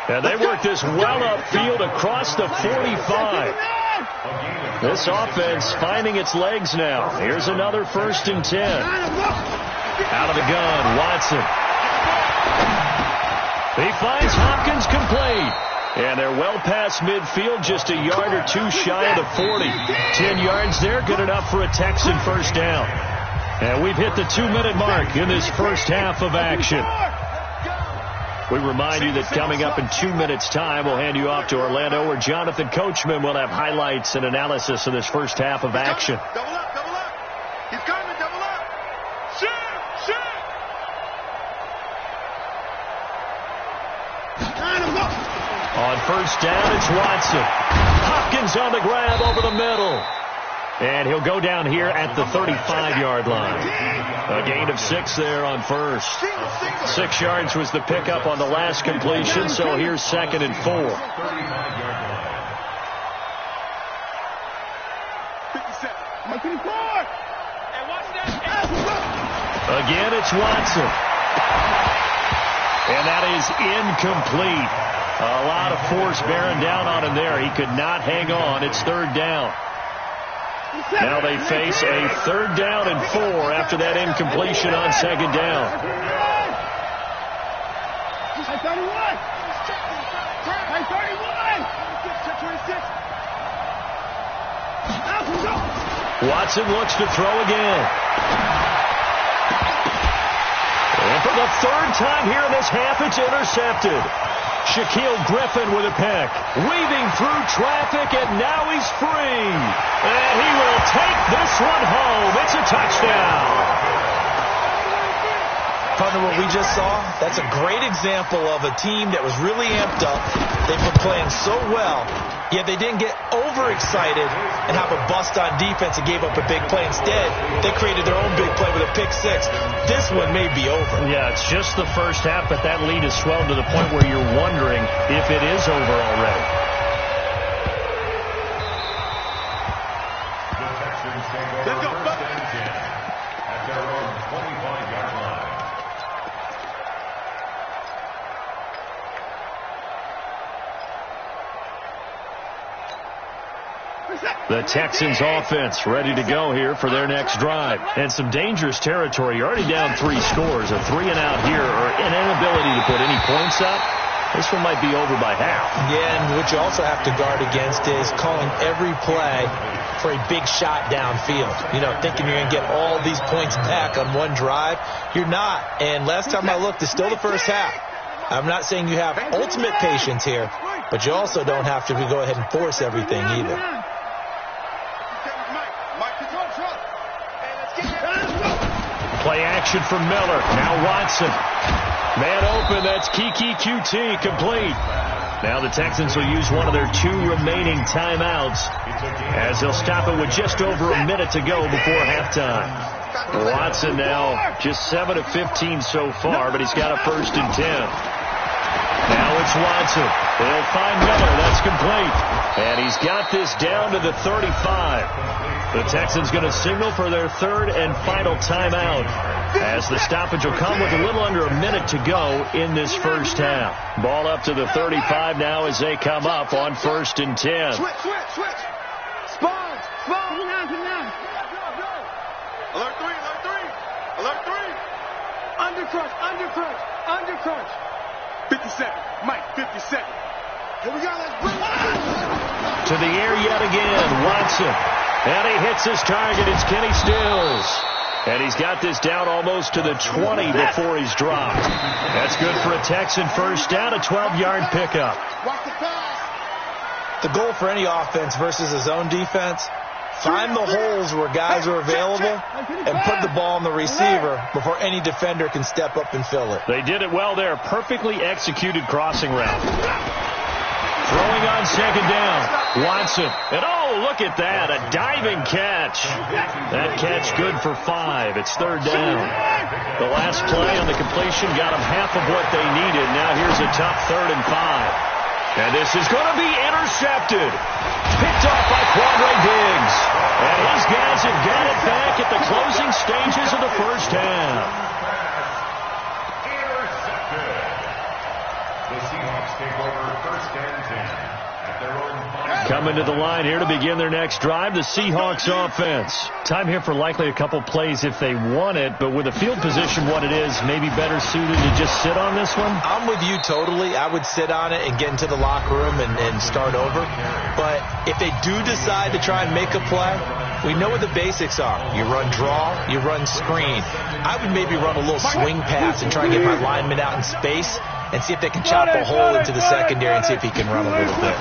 And they work this well upfield across the 45. This offense finding its legs now. Here's another 1st and 10. Out of the gun, Watson. He finds Hopkins complete. And they're well past midfield, just a yard or two shy of the 40. 10 yards there, good enough for a Texan first down. And we've hit the 2-minute mark in this first half of action. We remind you that coming up in 2 minutes' time, we'll hand you off to Orlando, where Jonathan Coachman will have highlights and analysis of this first half of action. Double up. He's coming, double up. Shoot. On first down, it's Watson. Hopkins on the grab over the middle. And he'll go down here at the 35-yard line. A gain of 6 there on first. 6 yards was the pickup on the last completion, so here's 2nd and 4. Again, it's Watson. And that is incomplete. A lot of force bearing down on him there. He could not hang on. It's 3rd down. Now they face a 3rd down and 4 after that incompletion on 2nd down. Watson looks to throw again. And for the 3rd time here in this half, it's intercepted. Shaquille Griffin with a pick, weaving through traffic, and now he's free. And he will take this one home. It's a touchdown. From to what we just saw? That's a great example of a team that was really amped up. They've been playing so well, yet they didn't get overexcited and have a bust on defense and gave up a big play. Instead, they created their own big play with a pick six. This one may be over. Yeah, it's just the first half, but that lead has swelled to the point where you're wondering if it is over already. Let's go. First and 10 at their own 25-yard line. The Texans offense ready to go here for their next drive. And some dangerous territory. You're already down 3 scores. A 3-and-out here or an inability to put any points up. This one might be over by half. Yeah, and what you also have to guard against is calling every play for a big shot downfield. You know, thinking you're going to get all these points back on one drive. You're not. And last time I looked, it's still the first half. I'm not saying you have ultimate patience here, but you also don't have to go ahead and force everything either. Play action from Miller. Now Watson. Man open. That's Kiki QT complete. Now the Texans will use one of their 2 remaining timeouts as they'll stop it with just over a minute to go before halftime. Watson now just 7 of 15 so far, but he's got a 1st and 10. Now it's Watson. They'll find Miller. That's complete. And he's got this down to the 35. The Texans going to signal for their 3rd and final timeout as the stoppage will come with a little under a minute to go in this first half. Ball up to the 35 now as they come up on 1st and 10. Switch. Spawn. Come on. Alert 3. Under crunch. 50 seconds. Mike, 50 seconds. Here we go. Let's bring it. To the air yet again. Watson. And he hits his target. It's Kenny Stills. And he's got this down almost to the 20 before he's dropped. That's good for a Texan first down, a 12-yard pickup. Watch the pass. The goal for any offense versus a zone defense, find the holes where guys are available and put the ball on the receiver before any defender can step up and fill it. They did it well there. Perfectly executed crossing route. Throwing on 2nd down. Watson. And oh, look at that. A diving catch. That catch good for 5. It's 3rd down. The last play on the completion got them half of what they needed. Now here's a tough 3rd and 5. And this is going to be intercepted. Picked off by Quadre Diggs. And his guys have got it back at the closing stages of the first half. Intercepted. The Seahawks take over 1st and 10 at their own 5. Coming to the line here to begin their next drive, the Seahawks offense. Time here for likely a couple plays if they want it, but with the field position what it is, maybe better suited to just sit on this one? I'm with you totally. I would sit on it and get into the locker room and start over. But if they do decide to try and make a play, we know what the basics are. You run draw, you run screen. I would maybe run a little swing pass and try and get my lineman out in space and see if they can chop a hole into the secondary and see if he can run a little bit.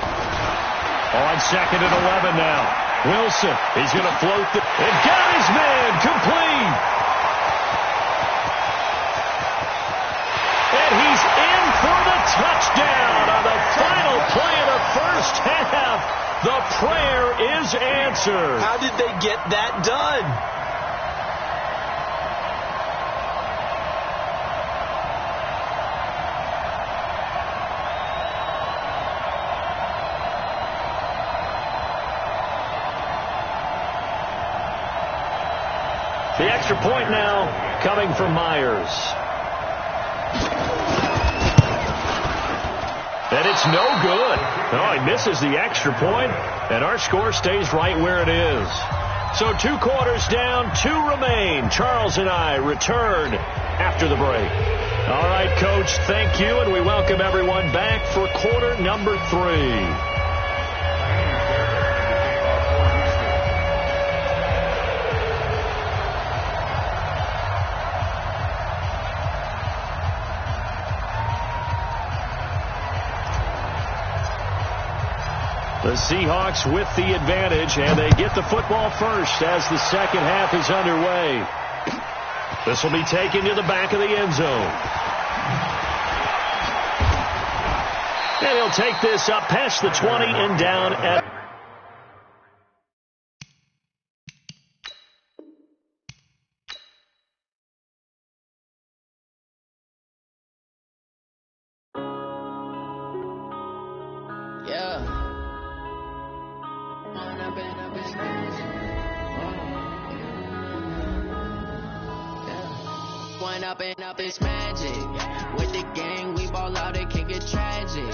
On 2nd and 11 now. Wilson, he's going to float and got his man complete. And he's in for the touchdown on the final play of the first half. The prayer is answered. How did they get that done? The extra point now coming from Myers. And it's no good. Oh, he misses the extra point, and our score stays right where it is. So 2 quarters down, 2 remain. Charles and I return after the break. All right, Coach, thank you, and we welcome everyone back for quarter number 3. The Seahawks with the advantage, and they get the football first as the second half is underway. This will be taken to the back of the end zone. And he'll take this up past the 20 and down at... Up is magic. With the gang, we ball out, it can get tragic.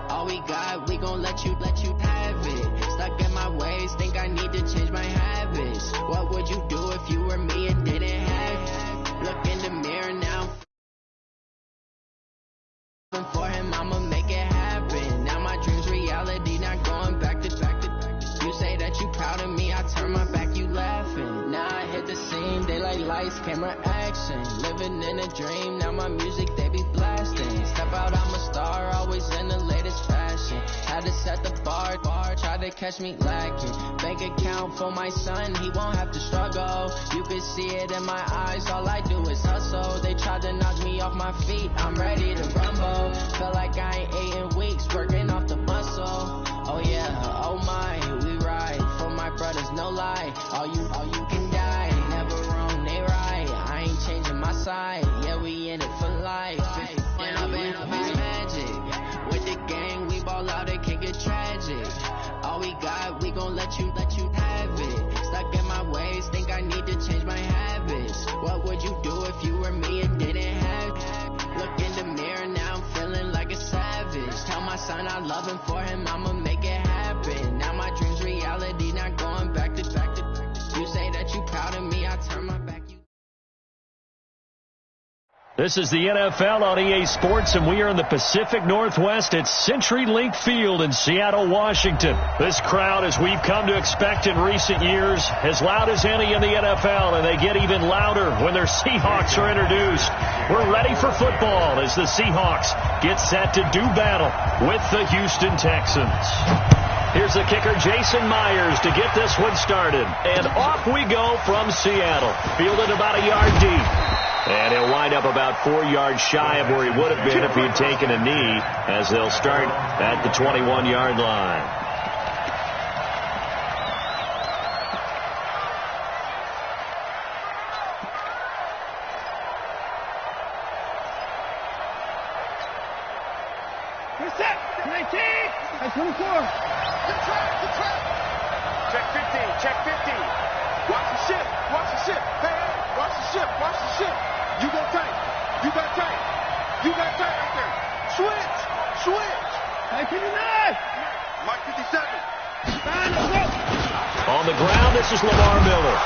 All we got, we gon' let you have it. Stuck in my ways, think I need to change my habits. What would you do if you were me and didn't have it? Look in the mirror now. For him, I'ma make it happen. Now my dream's reality, not going back to. You say that you proud of me, I turn my back, you laughing. Now I hit the scene, they like lights, camera, action. Living in a dream, now my music, they be blasting. Step out, I'm a star, always in the latest fashion. Had to set the bar, try to catch me lacking. Bank account for my son, he won't have to struggle. You can see it in my eyes, all I do is hustle. They tried to knock me off my feet, I'm ready to rumble. Feel like I ain't ate in weeks, working off the muscle. Oh yeah, oh my, we ride for my brothers, no lie. All you can die, never wrong, they right. I ain't changing my side, yeah, we in it for life. When I've been up is magic. With the gang, we ball out, it can get tragic. All we got, we gon' let you have it. Stuck in my ways, think I need to change my habits. What would you do if you were me and didn't have it? Look in the mirror, now I'm feeling like a savage. Tell my son I love him, for him I'ma make it happen. Now my dream's reality, not going back to. You say that you proud of me, I turn my back. This is the NFL on EA Sports, and we are in the Pacific Northwest at CenturyLink Field in Seattle, Washington. This crowd, as we've come to expect in recent years, as loud as any in the NFL, and they get even louder when their Seahawks are introduced. We're ready for football as the Seahawks get set to do battle with the Houston Texans. Here's the kicker, Jason Myers, to get this one started. And off we go from Seattle. Fielded about a yard deep. And he'll wind up about 4 yards shy of where he would have been if he had taken a knee, as they'll start at the 21-yard line. You're set. 19. At 24. Good track. Check 15. Check 15. Watch the ship. Watch the ship. Hey, watch the ship. Watch the ship. You got tight. You got tight. You got tight right there. Switch. Mike 59. Mike 57. On the ground, this is Lamar Miller.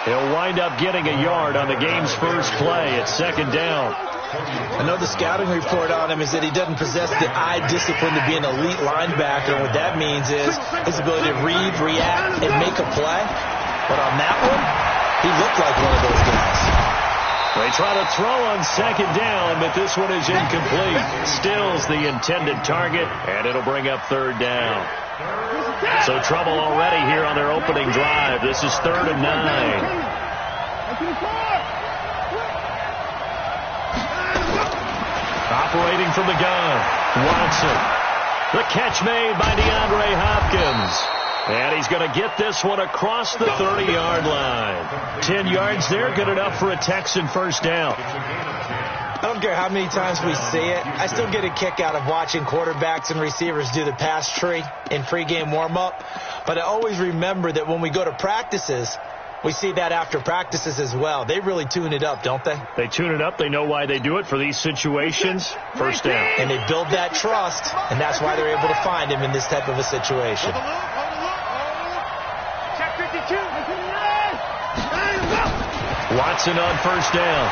He'll wind up getting a yard on the game's first play at second down. I know the scouting report on him is that he doesn't possess the eye discipline to be an elite linebacker, and what that means is his ability to read, react, and make a play. But on that one, he looked like one of those guys. They try to throw on second down, but this one is incomplete. Still's the intended target, and it'll bring up third down. So trouble already here on their opening drive. This is 3rd and 9. Operating from the gun, Watson. The catch made by DeAndre Hopkins. And he's going to get this one across the 30-yard line. 10 yards there, good enough for a Texan first down. I don't care how many times we see it. I still get a kick out of watching quarterbacks and receivers do the pass tree in pregame warm-up. But I always remember that when we go to practices, we see that after practices as well. They really tune it up, don't they? They tune it up. They know why they do it for these situations. First down. And they build that trust, and that's why they're able to find him in this type of a situation. Check 52. Watson on first down.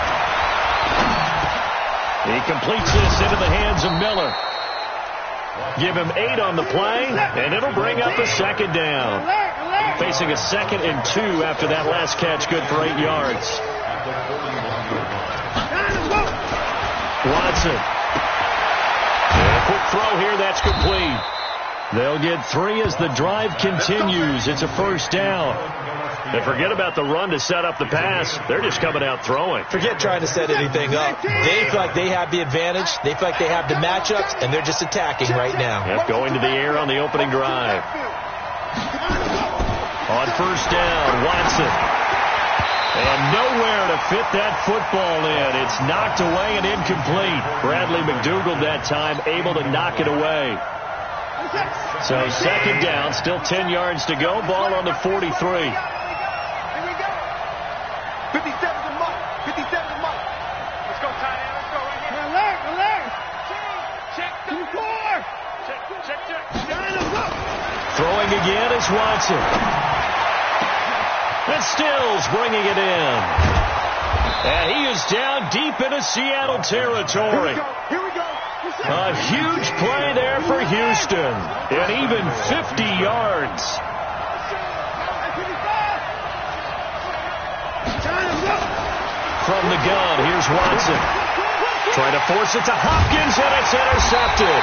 He completes this into the hands of Miller. Give him 8 on the play, and it'll bring up a second down. Facing a 2nd and 2 after that last catch, good for 8 yards. Watson. And a quick throw here, that's complete. They'll get 3 as the drive continues. It's a first down. And forget about the run to set up the pass. They're just coming out throwing. Forget trying to set anything up. They feel like they have the advantage. They feel like they have the matchups, and they're just attacking right now. Yep, going to the air on the opening drive. On first down, Watson. And nowhere to fit that football in. It's knocked away and incomplete. Bradley McDougald that time able to knock it away. So second down, still 10 yards to go. Ball on the 43. Here we go. 57 to Mike. 57 to Mike. Let's go, tight end. Let's go right here. Alert. Check the 4. Check. Throwing again is Watson. And Stills bringing it in. And he is down deep into Seattle territory. Here we go. A huge play there for Houston. And even 50 yards. From the gun, here's Watson. Trying to force it to Hopkins, and it's intercepted.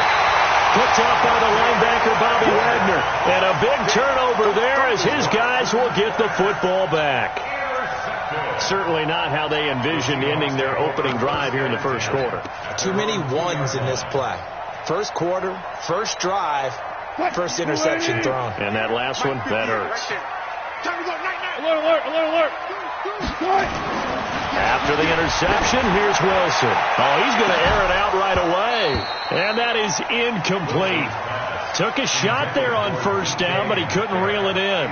Picked off by the linebacker, Bobby Wagner. And a big turnover there as his guys will get the football back. Certainly not how they envisioned ending their opening drive here in the first quarter. Too many ones in this play. First quarter, first drive, first interception thrown. And that last one, that hurts. Alert. After the interception, here's Wilson. Oh, he's going to air it out right away. And that is incomplete. Took a shot there on first down, but he couldn't reel it in.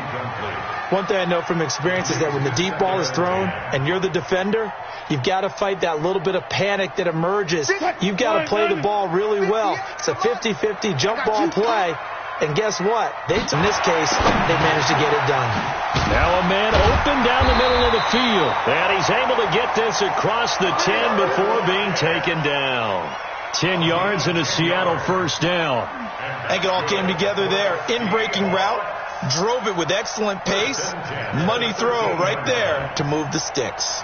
One thing I know from experience is that when the deep ball is thrown and you're the defender, you've got to fight that little bit of panic that emerges. You've got to play the ball really well. It's a 50-50 jump ball play. And guess what? In this case, they managed to get it done. Now a man open down the middle of the field. And he's able to get this across the 10 before being taken down. 10 yards and a Seattle first down. I think it all came together there. In-breaking route. Drove it with excellent pace. Money throw right there to move the sticks.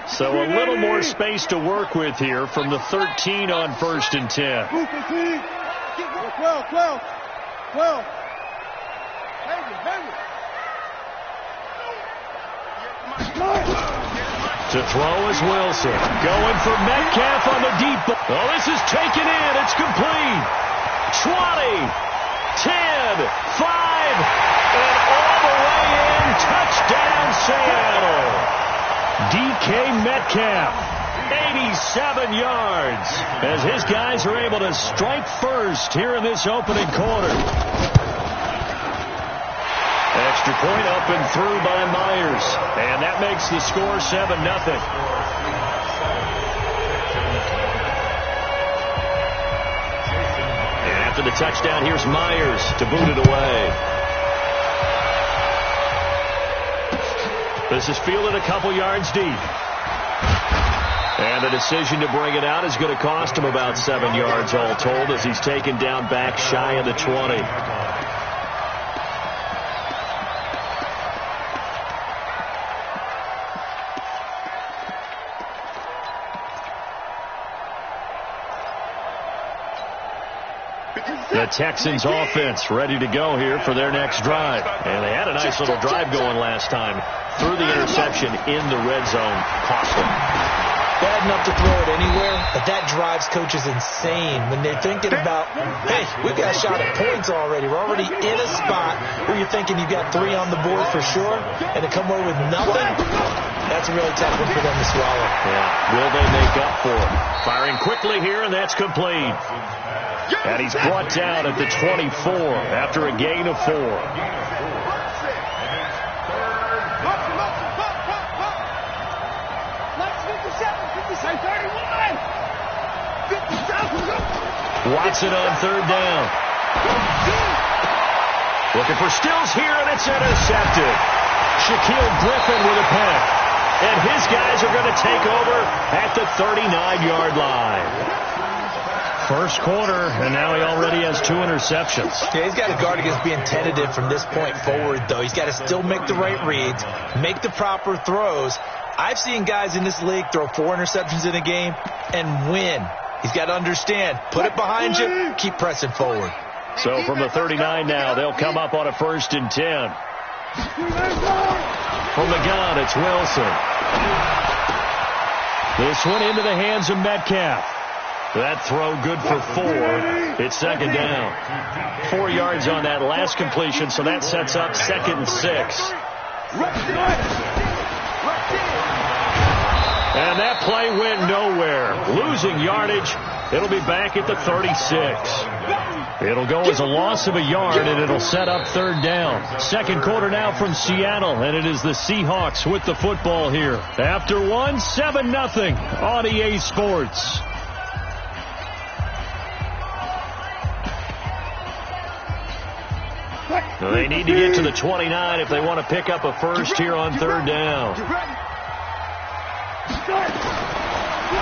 So a little more space to work with here from the 13 on first and 10. 12. To throw is Wilson. Going for Metcalf on the deep ball. Oh, this is taken in. It's complete. 20, 10, 5, and all the way in. Touchdown, Seattle. DK Metcalf, 87 yards, as his guys are able to strike first here in this opening quarter. Extra point up and through by Myers, and that makes the score 7-0. And after the touchdown, here's Myers to boot it away. This is fielded a couple yards deep. And the decision to bring it out is going to cost him about 7 yards all told as he's taken down back shy of the 20. The Texans offense ready to go here for their next drive. And they had a nice little drive going last time. Threw the interception in the red zone. Cost them. Bad enough to throw it anywhere, but that drives coaches insane when they're thinking about, hey, we've got a shot at points already. We're already in a spot where you're thinking you've got 3 on the board for sure, and to come away with nothing, that's a really tough one for them to swallow. Yeah. Will they make up for it? Firing quickly here, and that's complete. And he's brought down at the 24 after a gain of 4. Watson on third down. Looking for Stills here, and it's intercepted. Shaquille Griffin with a pick. And his guys are going to take over at the 39-yard line. First quarter, and now he already has 2 interceptions. Yeah, he's got to guard against being tentative from this point forward, though. He's got to still make the right reads, make the proper throws. I've seen guys in this league throw 4 interceptions in a game and win. He's got to understand, put it behind you, keep pressing forward. So from the 39 now, they'll come up on a 1st and 10. From the gun, it's Wilson. This one into the hands of Metcalf. That throw good for 4. It's 2nd down. 4 yards on that last completion, so that sets up 2nd and 6. And that play went nowhere. Losing yardage. It'll be back at the 36. It'll go as a loss of a yard, and it'll set up 3rd down. 2nd quarter now from Seattle, and it is the Seahawks with the football here. After 1, 7-0 on EA Sports. They need to get to the 29 if they want to pick up a first here on 3rd down.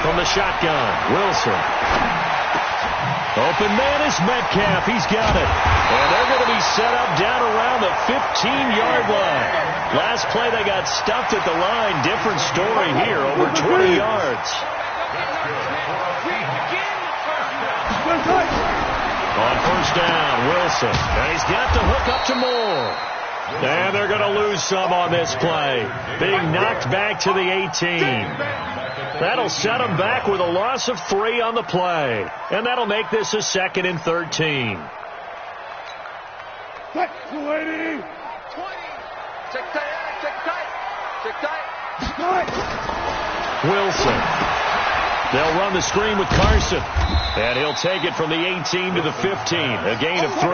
From the shotgun, Wilson. Open man is Metcalf. He's got it. And they're going to be set up down around the 15-yard line. Last play they got stuffed at the line. Different story here, over 20 yards. On 1st down, Wilson. And he's got to hook up to Moore. And they're going to lose some on this play. Being knocked back to the 18. That'll set them back with a loss of 3 on the play. And that'll make this a 2nd and 13. 20. Check tight. Wilson. They'll run the screen with Carson. And he'll take it from the 18 to the 15. A gain of 3.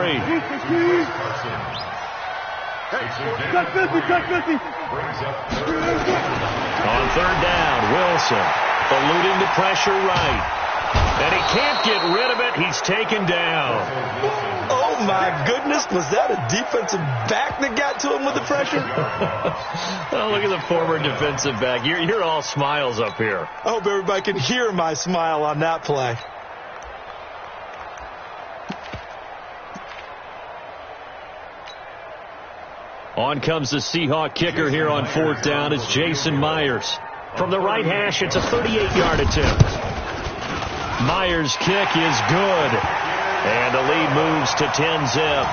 On 3rd down, Wilson. Eluding the pressure right. And he can't get rid of it. He's taken down. Oh, my goodness. Was that a defensive back that got to him with the pressure? Oh, look at the former defensive back. You're all smiles up here. I hope everybody can hear my smile on that play. On comes the Seahawk kicker here on 4th down. It's Jason Myers. From the right hash, it's a 38-yard attempt. Myers' kick is good. And the lead moves to 10-zip.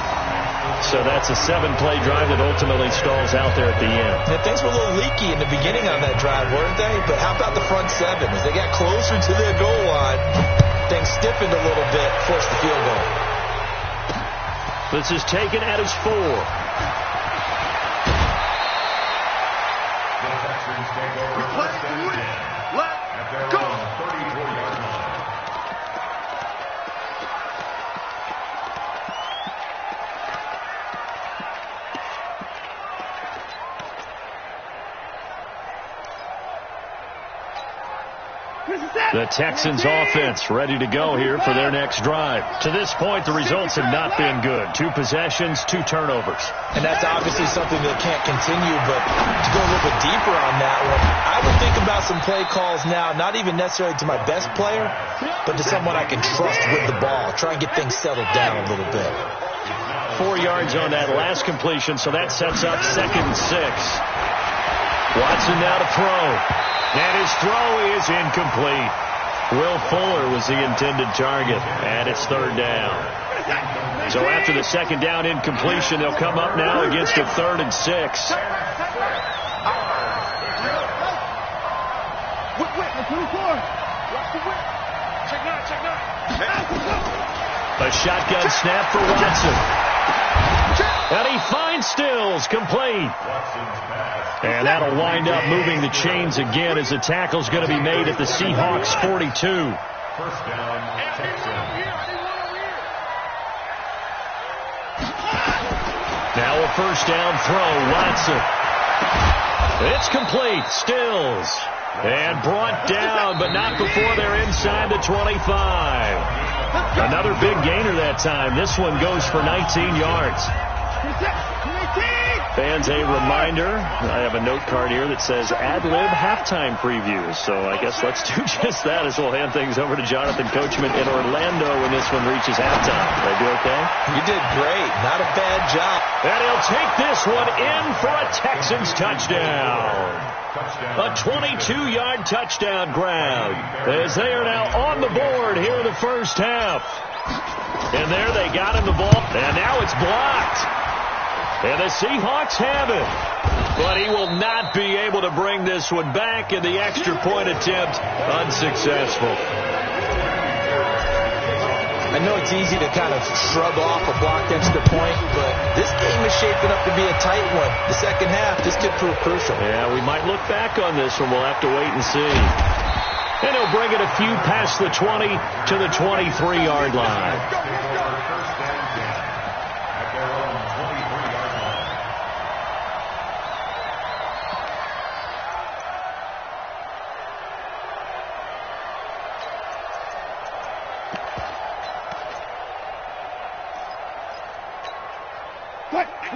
So that's a 7-play drive that ultimately stalls out there at the end. Yeah, things were a little leaky in the beginning on that drive, weren't they? But how about the front 7? As they got closer to their goal line, things stiffened a little bit, forced the field goal. This is taken at his 4. Let's go. The Texans offense ready to go here for their next drive. To this point, the results have not been good. 2 possessions, 2 turnovers. And that's obviously something that can't continue, but to go a little bit deeper on that one, I would think about some play calls now, not even necessarily to my best player, but to someone I can trust with the ball. Try and get things settled down a little bit. 4 yards on that last completion, so that sets up 2nd and 6. Watson now to throw. And his throw is incomplete. Will Fuller was the intended target, and it's 3rd down. So after the 2nd down incompletion, they'll come up now against a 3rd and 6. A shotgun snap for Watson. And he finds Stills, complete. And that'll wind up moving the chains again as the tackle's going to be made at the Seahawks 42. First down, Texans. Now a 1st down throw, Watson. It's complete, Stills. And brought down, but not before they're inside the 25. Another big gainer that time. This one goes for 19 yards. Fans, a reminder, I have a note card here that says ad-lib halftime previews. So I guess let's do just that as we'll hand things over to Jonathan Coachman in Orlando when this one reaches halftime. Did I do okay? You did great. Not a bad job. And he'll take this one in for a Texans touchdown. A 22-yard touchdown grab as they are now on the board here in the first half. And there they got him the ball. And now it's blocked. And the Seahawks have it. But he will not be able to bring this one back, and the extra point attempt unsuccessful. I know it's easy to kind of shrug off a blocked extra point, but this game is shaping up to be a tight one. The second half, this could prove crucial. Yeah, we might look back on this one. We'll have to wait and see. And he'll bring it a few past the 20 to the 23-yard line.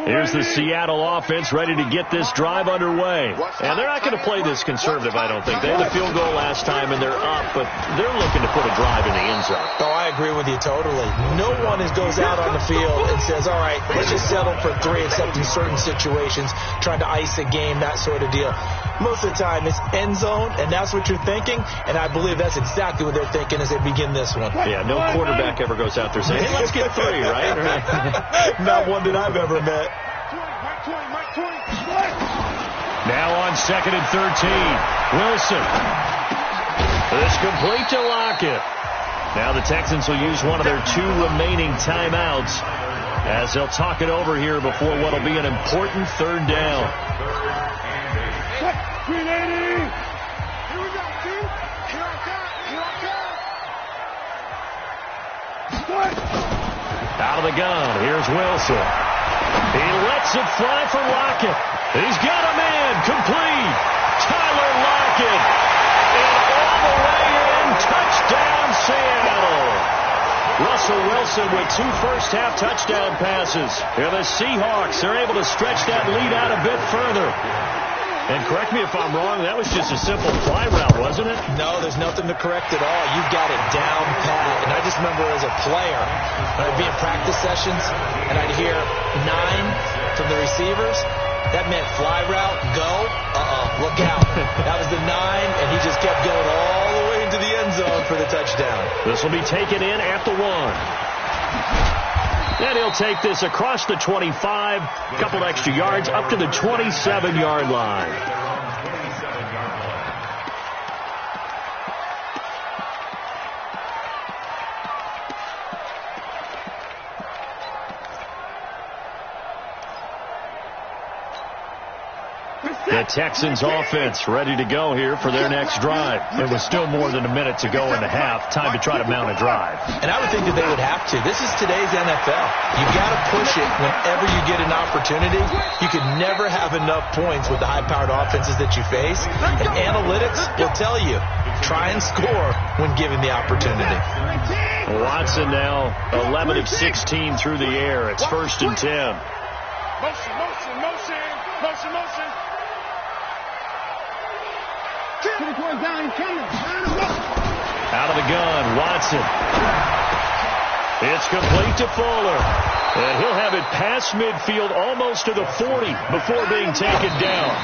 Here's the Seattle offense ready to get this drive underway. And they're not going to play this conservative, I don't think. They had a field goal last time, and they're up, but they're looking to put a drive in the end zone. Oh, I agree with you totally. No one goes out on the field and says, all right, let's just settle for 3, except in certain situations, trying to ice a game, that sort of deal. Most of the time, it's end zone, and that's what you're thinking, and I believe that's exactly what they're thinking as they begin this one. Yeah, no quarterback ever goes out there saying, hey, let's get 3, right? Not one that I've ever met. Now on 2nd and 13, Wilson. It's complete to Lockett. Now the Texans will use one of their 2 remaining timeouts as they'll talk it over here before what will be an important 3rd down. Here we go, dude. Here I come. Out of the gun, here's Wilson. He lets it fly for Lockett. He's got a man, complete. Tyler Lockett. And all the way in, touchdown Seattle. Russell Wilson with 2 first-half touchdown passes. And the Seahawks are able to stretch that lead out a bit further. And correct me if I'm wrong, that was just a simple fly route, wasn't it? No, there's nothing to correct at all. You've got it down pat. And I just remember as a player, I'd be in practice sessions, and I'd hear 9 from the receivers. That meant fly route, go, look out. That was the 9, and he just kept going all the way into the end zone for the touchdown. This will be taken in at the 1. And he'll take this across the 25, a couple extra yards, up to the 27-yard line. The Texans offense ready to go here for their next drive. There was still more than a minute to go in the half. Time to try to mount a drive. And I would think that they would have to. This is today's NFL. You've got to push it whenever you get an opportunity. You can never have enough points with the high-powered offenses that you face. And analytics will tell you, try and score when given the opportunity. Watson now 11 of 16 through the air. It's 1st and 10. Motion. Out of the gun, Watson. It's complete to Fuller. And he'll have it past midfield almost to the 40 before being taken down.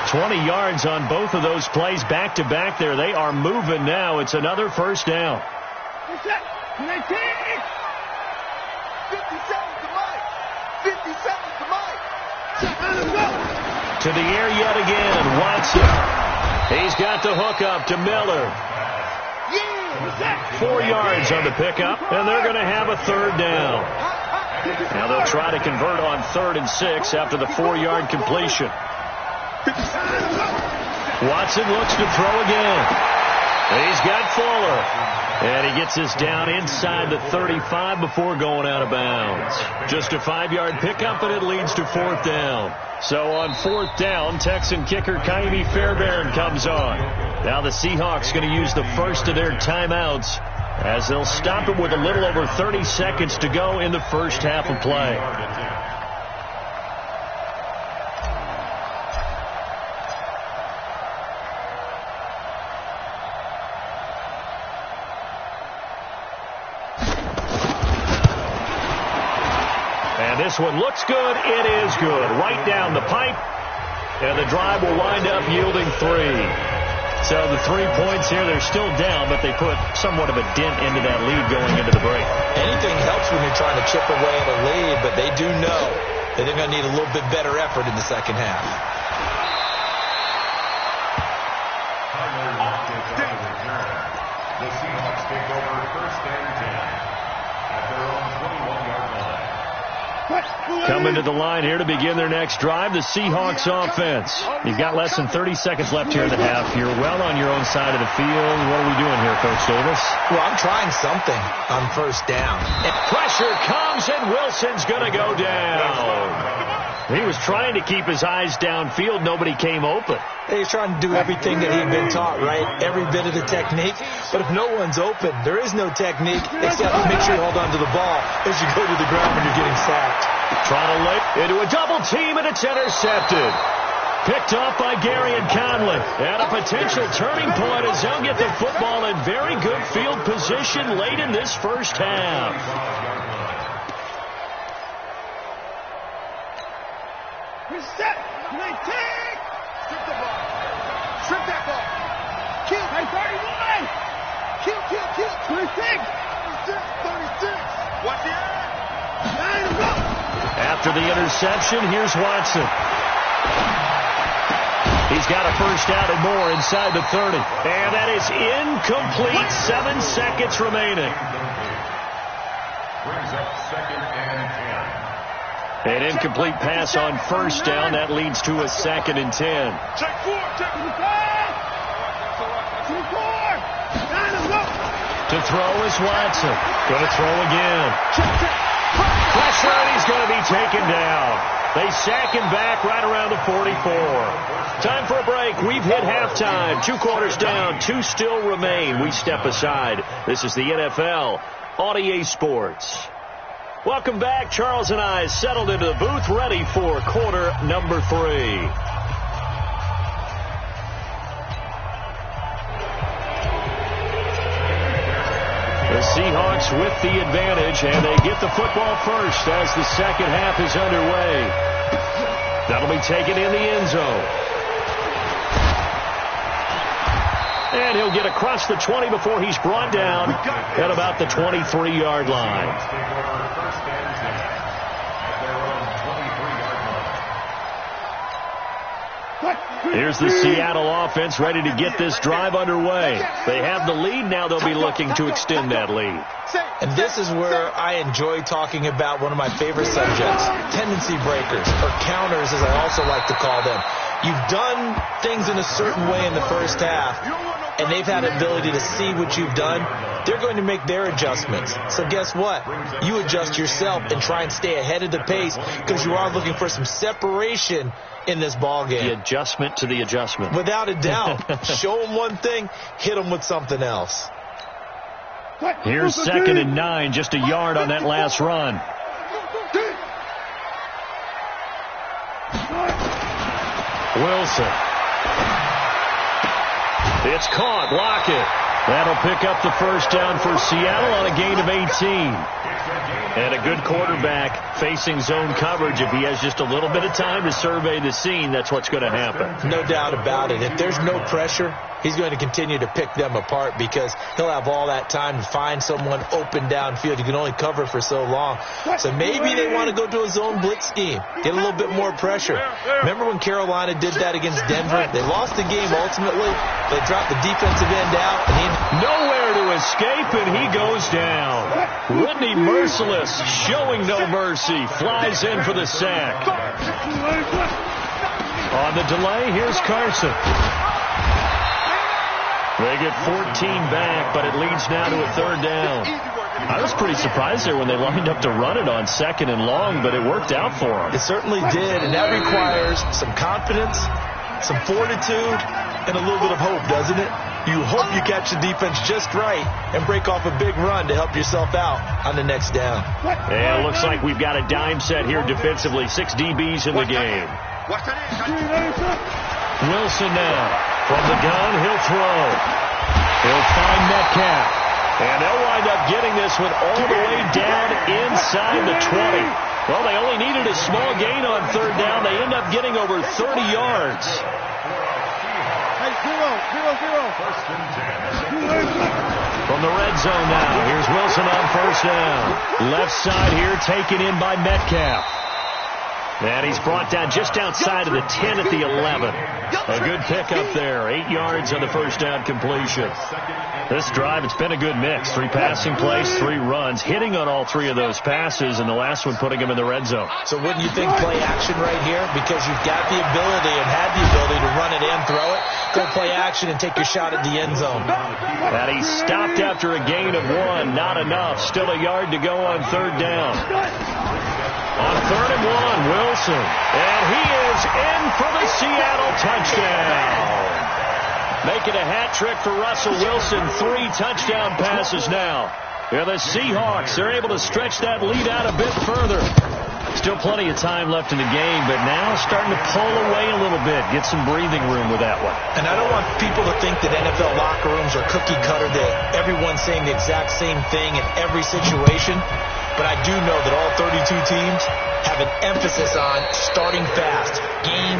20 yards on both of those plays back-to-back there. They are moving now. It's another 1st down. 50 seconds to Mike. 50 seconds to Mike. To the air yet again, Watson. He's got the hook up to Miller. 4 yards on the pickup, and they're going to have a 3rd down. Now they'll try to convert on 3rd and 6 after the 4-yard completion. Watson looks to throw again. He's got Fuller. And he gets this down inside the 35 before going out of bounds. Just a 5-yard pickup, and it leads to 4th down. So on 4th down, Texan kicker Kaimi Fairbairn comes on. Now the Seahawks going to use the first of their timeouts as they'll stop it with a little over 30 seconds to go in the first half of play. This one looks good. It is good. Right down the pipe. And the drive will wind up yielding 3. So the 3 points here, they're still down, but they put somewhat of a dent into that lead going into the break. Anything helps when you're trying to chip away at a lead, but they do know that they're going to need a little bit better effort in the second half. The Seahawks take over 1st and 10 at their own 21-yard line. Coming to the line here to begin their next drive, the Seahawks offense. You've got less than 30 seconds left here in the half. You're well on your own side of the field. What are we doing here, Coach Davis? Well, I'm trying something on 1st down. And pressure comes, and Wilson's going to go down. He was trying to keep his eyes downfield. Nobody came open. He's trying to do everything that he'd been taught, right? Every bit of the technique. But if no one's open, there is no technique except make sure you hold on to the ball as you go to the ground when you're getting sacked. Trying to lay into a double team, and it's intercepted. Picked off by Gary and Conley. And a potential turning point as they'll get the football in very good field position late in this first half. Reset. 19. Strip the ball. Strip that ball. Kill. 31. Kill. 26. 36. Watch the end. After the interception, here's Watson. He's got a first down and more inside the 30. And that is incomplete. 7 seconds remaining. Brings up 2nd and 10. An incomplete pass on first down. That leads to a 2nd and 10. Check 4. Check 4. To throw is Watson. Going to throw again. Pressure, and he's going to be taken down. They sack him back right around the 44. Time for a break. We've hit halftime. 2 quarters down. 2 still remain. We step aside. This is the NFL on EA Sports. Welcome back. Charles and I settled into the booth, ready for quarter number 3. The Seahawks with the advantage, and they get the football first as the second half is underway. That'll be taken in the end zone. And he'll get across the 20 before he's brought down at about the 23-yard line. Here's the Seattle offense ready to get this drive underway. They have the lead. Now they'll be looking to extend that lead. And this is where I enjoy talking about one of my favorite subjects, tendency breakers, or counters as I also like to call them. You've done things in a certain way in the first half, and they've had the ability to see what you've done. They're going to make their adjustments. So guess what? You adjust yourself and try and stay ahead of the pace because you are looking for some separation in this ball game. The adjustment to the adjustment. Without a doubt. Show them one thing, hit them with something else. Here's 2nd and 9, just a yard on that last run. Wilson. It's caught. Lockett. That'll pick up the first down for Seattle on a gain of 18. And a good quarterback facing zone coverage. If he has just a little bit of time to survey the scene, that's what's going to happen. No doubt about it. If there's no pressure, he's going to continue to pick them apart because he'll have all that time to find someone open downfield. You can only cover for so long. So maybe they want to go to a zone blitz scheme, get a little bit more pressure. Remember when Carolina did that against Denver? They lost the game ultimately. They dropped the defensive end out. And nowhere to escape, and he goes down. Whitney Merciless, showing no mercy, flies in for the sack. On the delay, here's Carson. They get 14 back, but it leads now to a 3rd down. I was pretty surprised there when they lined up to run it on 2nd and long, but it worked out for them. It certainly did, and that requires some confidence, some fortitude, and a little bit of hope, doesn't it? You hope you catch the defense just right and break off a big run to help yourself out on the next down. And it looks like we've got a dime set here defensively. 6 DBs in the game. Wilson now. From the gun, he'll throw. He'll find Metcalf. And they'll wind up getting this one all the way down inside the 20. Well, they only needed a small gain on 3rd down. They end up getting over 30 yards. Hey, 0-0-0. First and 10. From the red zone now, here's Wilson on first down. Left side here taken in by Metcalf. And he's brought down just outside of the 10 at the 11. A good pickup there. 8 yards on the first down completion. This drive, it's been a good mix. 3 passing plays, 3 runs, hitting on all 3 of those passes, and the last one putting him in the red zone. So wouldn't you think play action right here? Because you've got the ability and had the ability to run it in, throw it, go play action and take your shot at the end zone. And he stopped after a gain of 1. Not enough. Still a yard to go on third down. On 3rd and 1, Wilson. And he is in for the Seattle touchdown. Making a hat trick for Russell Wilson. 3 touchdown passes now. Yeah, the Seahawks, they're able to stretch that lead out a bit further. Still plenty of time left in the game, but now starting to pull away a little bit. Get some breathing room with that one. And I don't want people to think that NFL locker rooms are cookie cutter, that everyone's saying the exact same thing in every situation. But I do know that all 32 teams have an emphasis on starting fast. Game,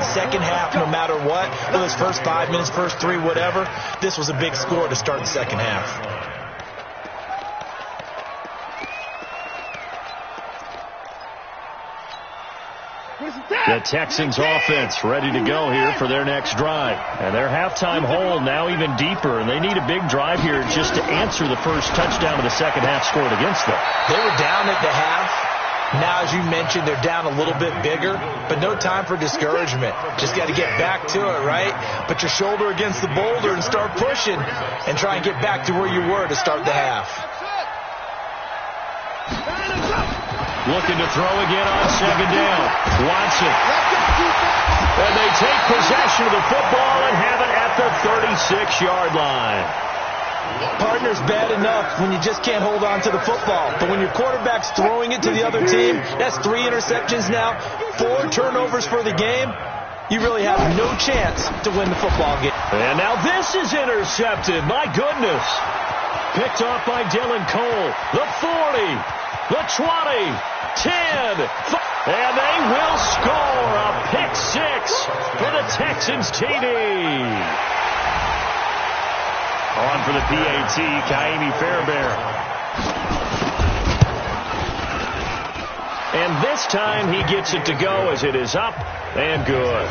second half, no matter what. Whether it's first 5 minutes, first 3, whatever. This was a big score to start the second half. The Texans offense ready to go here for their next drive. And their halftime hole now even deeper, and they need a big drive here just to answer the first touchdown of the second half scored against them. They were down at the half. Now, as you mentioned, they're down a little bit bigger, but no time for discouragement. Just got to get back to it, right? Put your shoulder against the boulder and start pushing and try and get back to where you were to start the half. Looking to throw again on second down. Watson. And they take possession of the football and have it at the 36-yard line. Partner's bad enough when you just can't hold on to the football. But when your quarterback's throwing it to the other team, that's 3 interceptions now, 4 turnovers for the game. You really have no chance to win the football game. And now this is intercepted. My goodness. Picked off by Dylan Cole. The 40. The 20. 10. And they will score a pick-6 for the Texans TD. On for the PAT, Kaimi Fairbairn. And this time he gets it to go as it is up and good.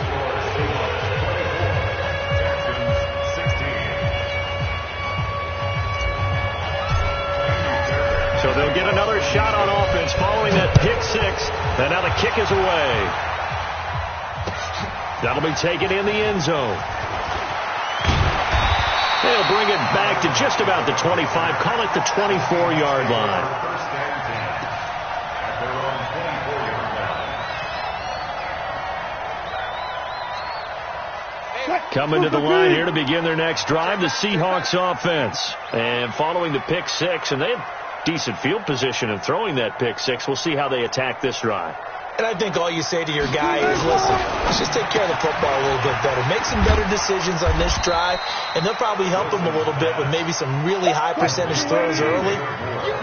So they'll get another shot on offense following that pick-6. And now the kick is away. That'll be taken in the end zone. They'll bring it back to just about the 25. Call it the 24-yard line. Coming to the line here to begin their next drive, the Seahawks offense. And following the pick-6, and they have decent field position in throwing that pick-6. We'll see how they attack this drive. And I think all you say to your guy is, listen, let's just take care of the football a little bit better. Make some better decisions on this drive, and they'll probably help him a little bit with maybe some really high percentage throws early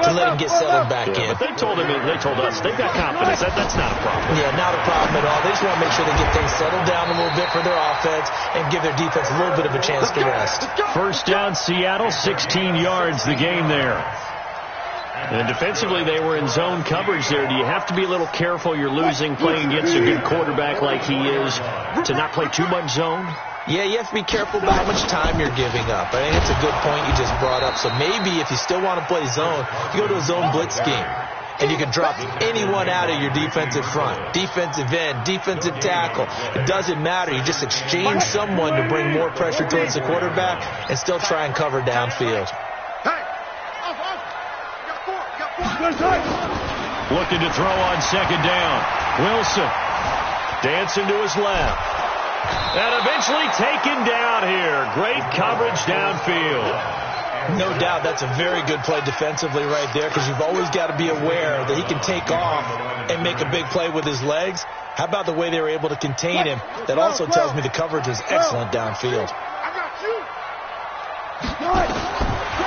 to let him get settled back in. But they told us they've got confidence. That's not a problem. Yeah, not a problem at all. They just want to make sure they get things settled down a little bit for their offense and give their defense a little bit of a chance to rest. First down, Seattle, 16 yards the game there. And defensively, they were in zone coverage there. Do you have to be a little careful? You're losing playing against a good quarterback like he is to not play too much zone? Yeah, you have to be careful about how much time you're giving up. I think it's a good point you just brought up. So maybe if you still want to play zone, you go to a zone blitz scheme. And you can drop anyone out of your defensive front. Defensive end, defensive tackle. It doesn't matter. You just exchange someone to bring more pressure towards the quarterback and still try and cover downfield. Looking to throw on second down. Wilson dancing to his left. And eventually taken down here. Great coverage downfield. No doubt that's a very good play defensively right there, because you've always got to be aware that he can take off and make a big play with his legs. How about the way they were able to contain him? That also tells me the coverage was excellent downfield.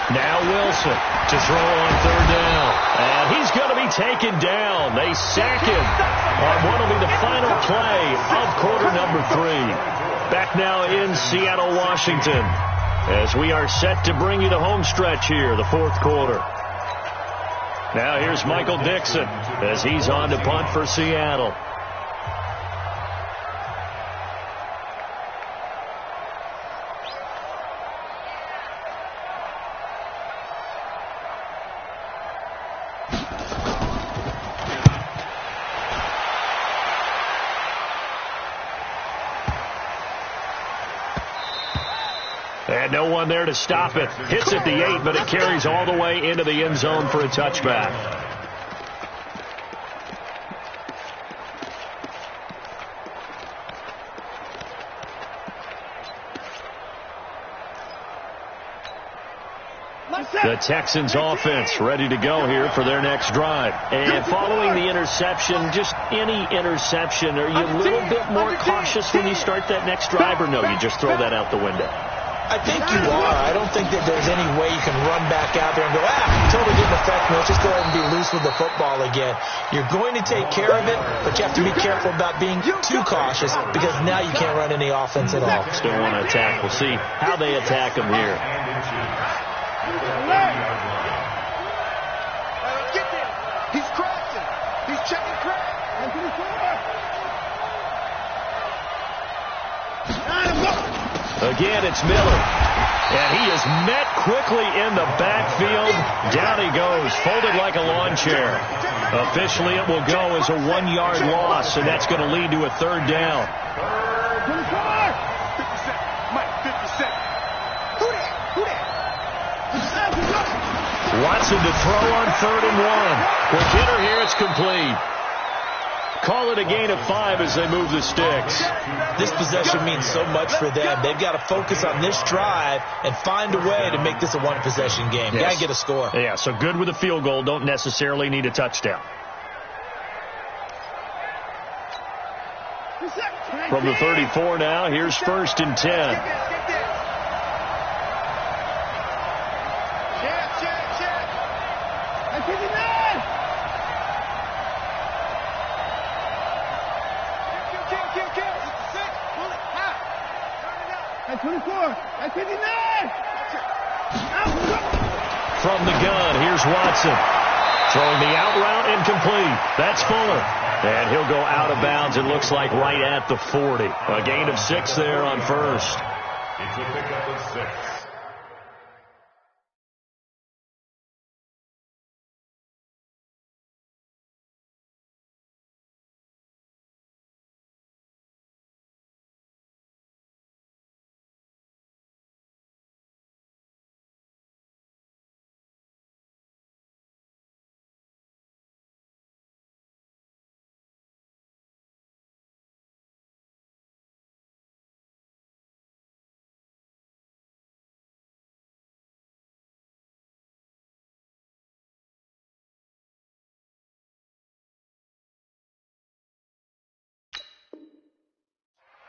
Now Wilson to throw on third down. And he's going to be taken down. They sack him on what will be the final play of quarter number 3. Back now in Seattle, Washington, as we are set to bring you the home stretch here, the fourth quarter. Now here's Michael Dixon as he's on to punt for Seattle. And no one there to stop it. Hits at the 8, but it carries all the way into the end zone for a touchback. The Texans offense ready to go here for their next drive. And following the interception, just any interception, are you a little bit more cautious when you start that next drive, or no, you just throw that out the window? I think you are. I don't think that there's any way you can run back out there and go, totally didn't affect me. Let's just go ahead and be loose with the football again. You're going to take care of it, but you have to be careful about being too cautious because now you can't run any offense at all. Still want to attack. We'll see how they attack them here. Get there. He's crashing. He's checking crack. Again, it's Miller. And he is met quickly in the backfield. Down he goes, folded like a lawn chair. Officially, it will go as a 1-yard loss, and that's going to lead to a third down. 50 seconds. Mike, 50 seconds. Who that? Watson to throw on 3rd and 1. Quick hitter here, it's complete. Call it a gain of 5 as they move the sticks. This possession means so much for them. They've got to focus on this drive and find a way to make this a one-possession game. Yes. Got to get a score. Yeah, so good with a field goal. Don't necessarily need a touchdown. From the 34 now, here's 1st and 10. From the gun, here's Watson. Throwing the out route, incomplete. That's Fuller. And he'll go out of bounds, it looks like right at the 40. A gain of 6 there on 1st. It's a pickup of 6.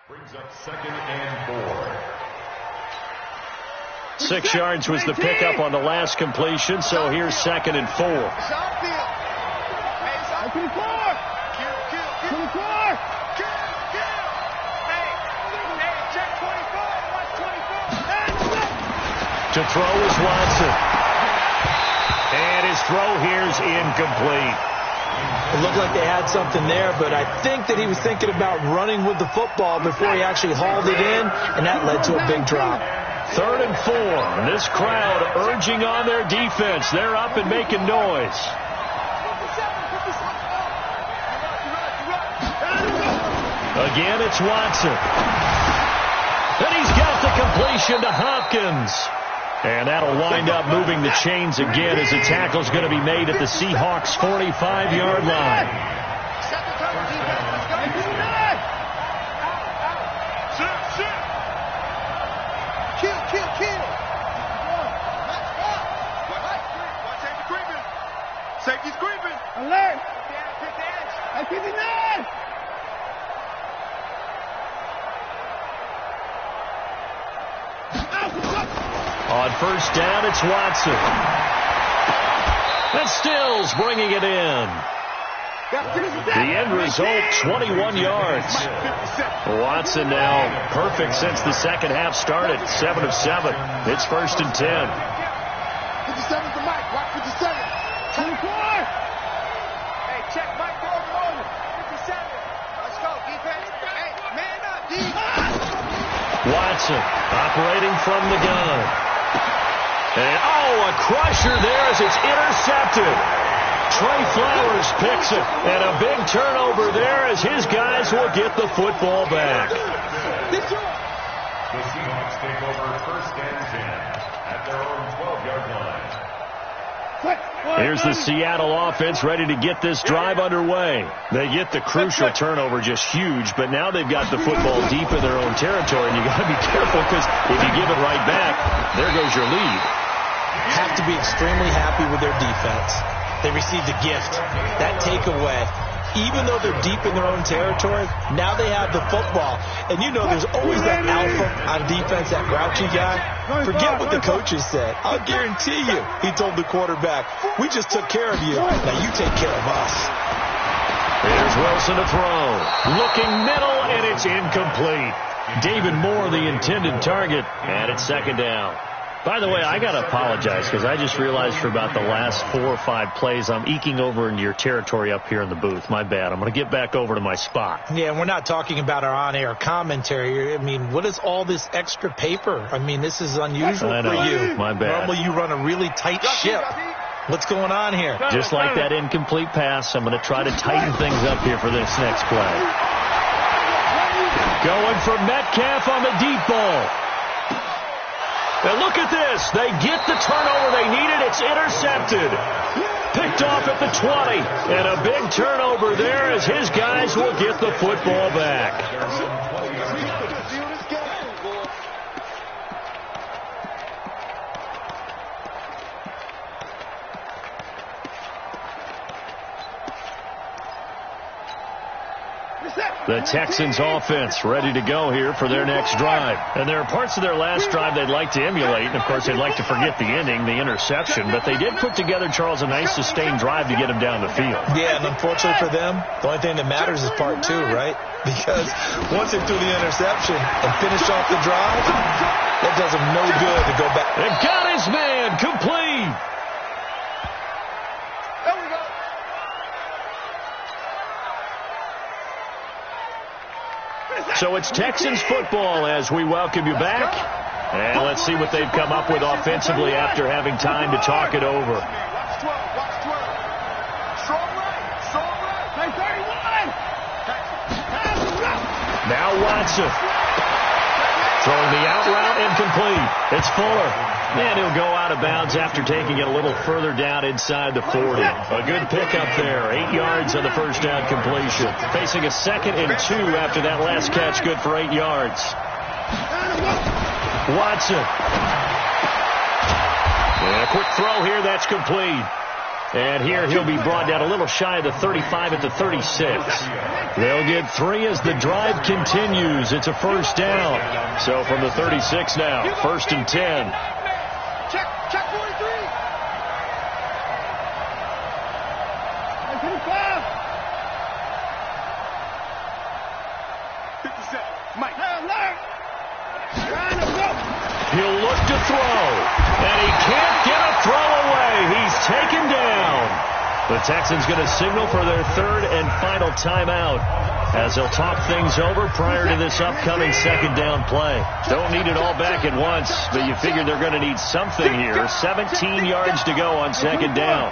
Brings up 2nd and 4. 6 yards was the pickup on the last completion, so here's 2nd and 4. To throw is Watson. And his throw here's incomplete. It looked like they had something there, but I think that he was thinking about running with the football before he actually hauled it in, and that led to a big drop. 3rd and 4. This crowd urging on their defense. They're up and making noise. Again, it's Watson. And he's got the completion to Hopkins. And that'll wind up moving the chains again as the tackle's going to be made at the Seahawks' 45-yard line. Safety's creeping. Alert. At 59. On 1st down, it's Watson. And Stills bringing it in. The end result, 21 yards. Watson now perfect since the second half started. 7 of 7. It's 1st and 10. 57's the mic. Watch 57. 24. Hey, check Mike over. 57. Let's go, defense. Hey, man up, defense. Watson operating from the gun. And, a crusher there as it's intercepted. Trey Flowers picks it, and a big turnover there as his guys will get the football back. The Seahawks take over 1st and 10 at their own 12-yard line. Here's the Seattle offense ready to get this drive underway. They get the crucial turnover, just huge, but now they've got the football deep in their own territory, and you got to be careful because if you give it right back, there goes your lead. Have to be extremely happy with their defense. They received a gift, that takeaway. Even though they're deep in their own territory, now they have the football. And you know there's always that alpha on defense, that grouchy guy. Forget what the coaches said. I'll guarantee you, he told the quarterback, we just took care of you. Now you take care of us. Here's Wilson to throw. Looking middle, and it's incomplete. David Moore, the intended target, and it's 2nd down. By the way, I got to apologize because I just realized for about the last 4 or 5 plays, I'm eking over into your territory up here in the booth. My bad. I'm going to get back over to my spot. Yeah, and we're not talking about our on-air commentary. I mean, what is all this extra paper? I mean, this is unusual for you. My bad. Normally you run a really tight ship. What's going on here? Just like that incomplete pass, I'm going to try to tighten things up here for this next play. Going for Metcalf on the deep ball. And look at this. They get the turnover they needed. It's intercepted. Picked off at the 20. And a big turnover there as his guys will get the football back. The Texans offense ready to go here for their next drive. And there are parts of their last drive they'd like to emulate. And, of course, they'd like to forget the ending, the interception. But they did put together, Charles, a nice sustained drive to get them down the field. Yeah, and unfortunately for them, the only thing that matters is part 2, right? Because once they threw the interception and finished off the drive, that does them no good to go back. It got his man complete. So it's Texans football as we welcome you back. And let's see what they've come up with offensively after having time to talk it over. Watch 12, watch 12. Strong right, 31. Now Watson. Throwing the out route incomplete. It's Fuller. And he'll go out of bounds after taking it a little further down inside the 40. A good pickup there. 8 yards on the first down completion. Facing a 2nd and 2 after that last catch. Good for 8 yards. Watson. And a quick throw here. That's complete. And here he'll be brought down a little shy of the 35 at the 36. They'll get 3 as the drive continues. It's a first down. So from the 36 now, 1st and 10. Check 43. 57. Mike. He'll look to throw. And he can't get a throw away. He's taken down. The Texans going to signal for their 3rd and final timeout as they'll talk things over prior to this upcoming 2nd down play. Don't need it all back at once, but you figure they're going to need something here. 17 yards to go on 2nd down.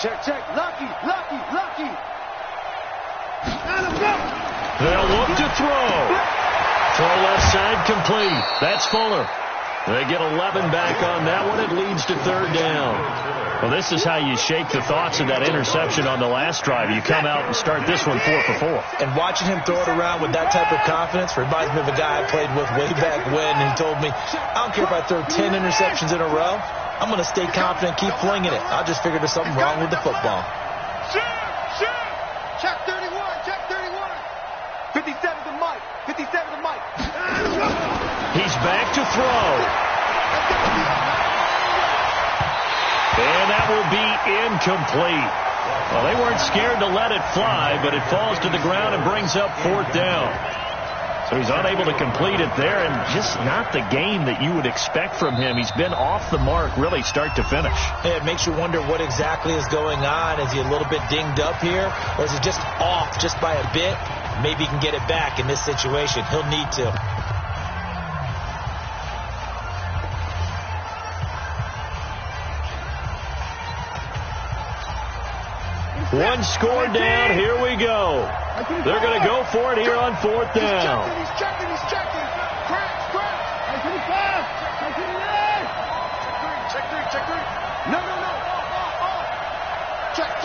Check. Lucky. They'll look to throw. Throw left side complete. That's Fuller. They get 11 back on that one. It leads to 3rd down. Well, this is how you shake the thoughts of that interception on the last drive. You come out and start this one 4 for 4. And watching him throw it around with that type of confidence reminds me of a guy I played with way back when. And he told me, I don't care if I throw 10 interceptions in a row. I'm going to stay confident, keep flinging it. I just figured there's something wrong with the football. Check 31. 57 to Mike. 57 to Mike. He's back to throw. And that will be incomplete. Well, they weren't scared to let it fly, but it falls to the ground and brings up 4th down. So he's unable to complete it there, and just not the game that you would expect from him. He's been off the mark, really, start to finish. Yeah, it makes you wonder what exactly is going on. Is he a little bit dinged up here, or is he just off just by a bit? Maybe he can get it back in this situation. He'll need to. One score down. Here we go. They're going to go for it here on 4th down. He's checking. Scratch. Check 3. No. Check.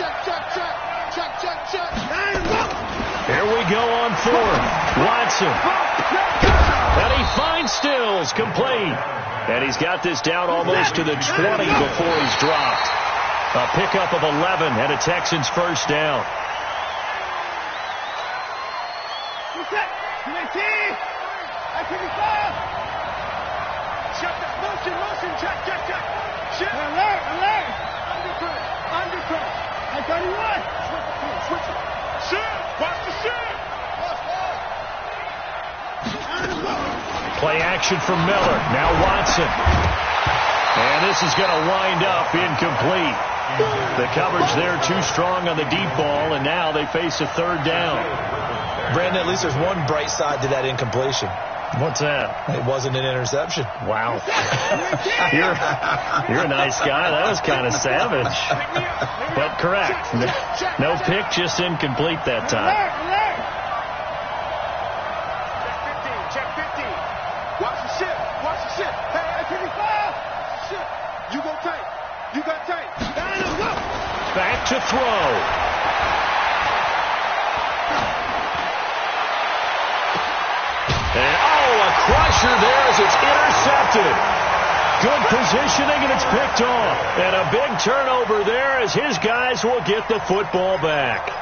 Here we go on 4th. Watson. And he finds Stills, complete. And he's got this down almost to the 20 before he's dropped. A pickup of 11 and a Texans first down. Motion, check. Shit. Alert. Undercut. I tell you what. Switch it. Shit. Watch the shit. Play action from Miller. Now Watson. And this is going to wind up incomplete. The coverage there too strong on the deep ball, and now they face a 3rd down. Brandon, at least there's one bright side to that incompletion. What's that? It wasn't an interception. Wow. You're a nice guy. That was kind of savage. But correct. No pick, just incomplete that time. Check 15. Watch the shit. Hey, 25. Shit. You got tape. Back to throw. And, a crusher there as it's intercepted. Good positioning, and it's picked off. And a big turnover there as his guys will get the football back.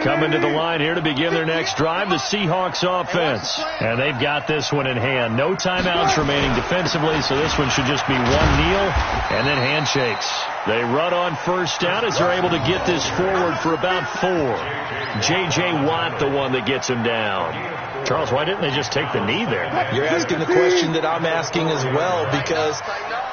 Coming to the line here to begin their next drive, the Seahawks offense. And they've got this one in hand. No timeouts remaining defensively, so this one should just be one kneel and then handshakes. They run on first down as they're able to get this forward for about 4. J.J. Watt, the one that gets him down. Charles, why didn't they just take the knee there? You're asking the question that I'm asking as well, because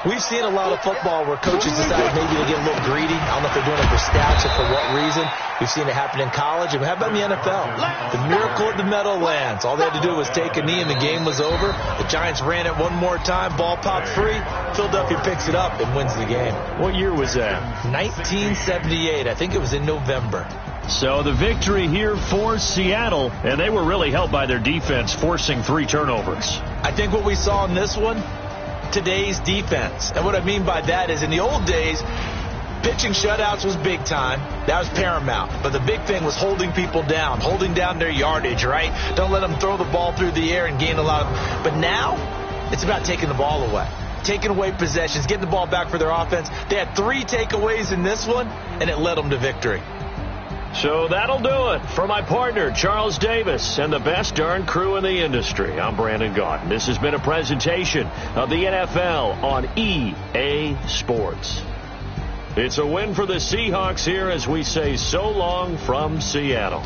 we've seen a lot of football where coaches decide maybe to get a little greedy. I don't know if they're doing it for stats or for what reason. We've seen it happen in college. And how about in the NFL? The miracle of the Meadowlands. All they had to do was take a knee and the game was over. The Giants ran it one more time. Ball popped free. Philadelphia picks it up and wins the game. What year was that? 1978. I think it was in November. So the victory here for Seattle, and they were really helped by their defense, forcing 3 turnovers. I think what we saw in this one, today's defense. And what I mean by that is in the old days, pitching shutouts was big time. That was paramount. But the big thing was holding people down, holding down their yardage, right? Don't let them throw the ball through the air and gain a lot of... But now, it's about taking the ball away. Taking away possessions, getting the ball back for their offense. They had 3 takeaways in this one, and it led them to victory. So that'll do it for my partner, Charles Davis, and the best darn crew in the industry. I'm Brandon Gaudin. This has been a presentation of the NFL on EA Sports. It's a win for the Seahawks here as we say so long from Seattle.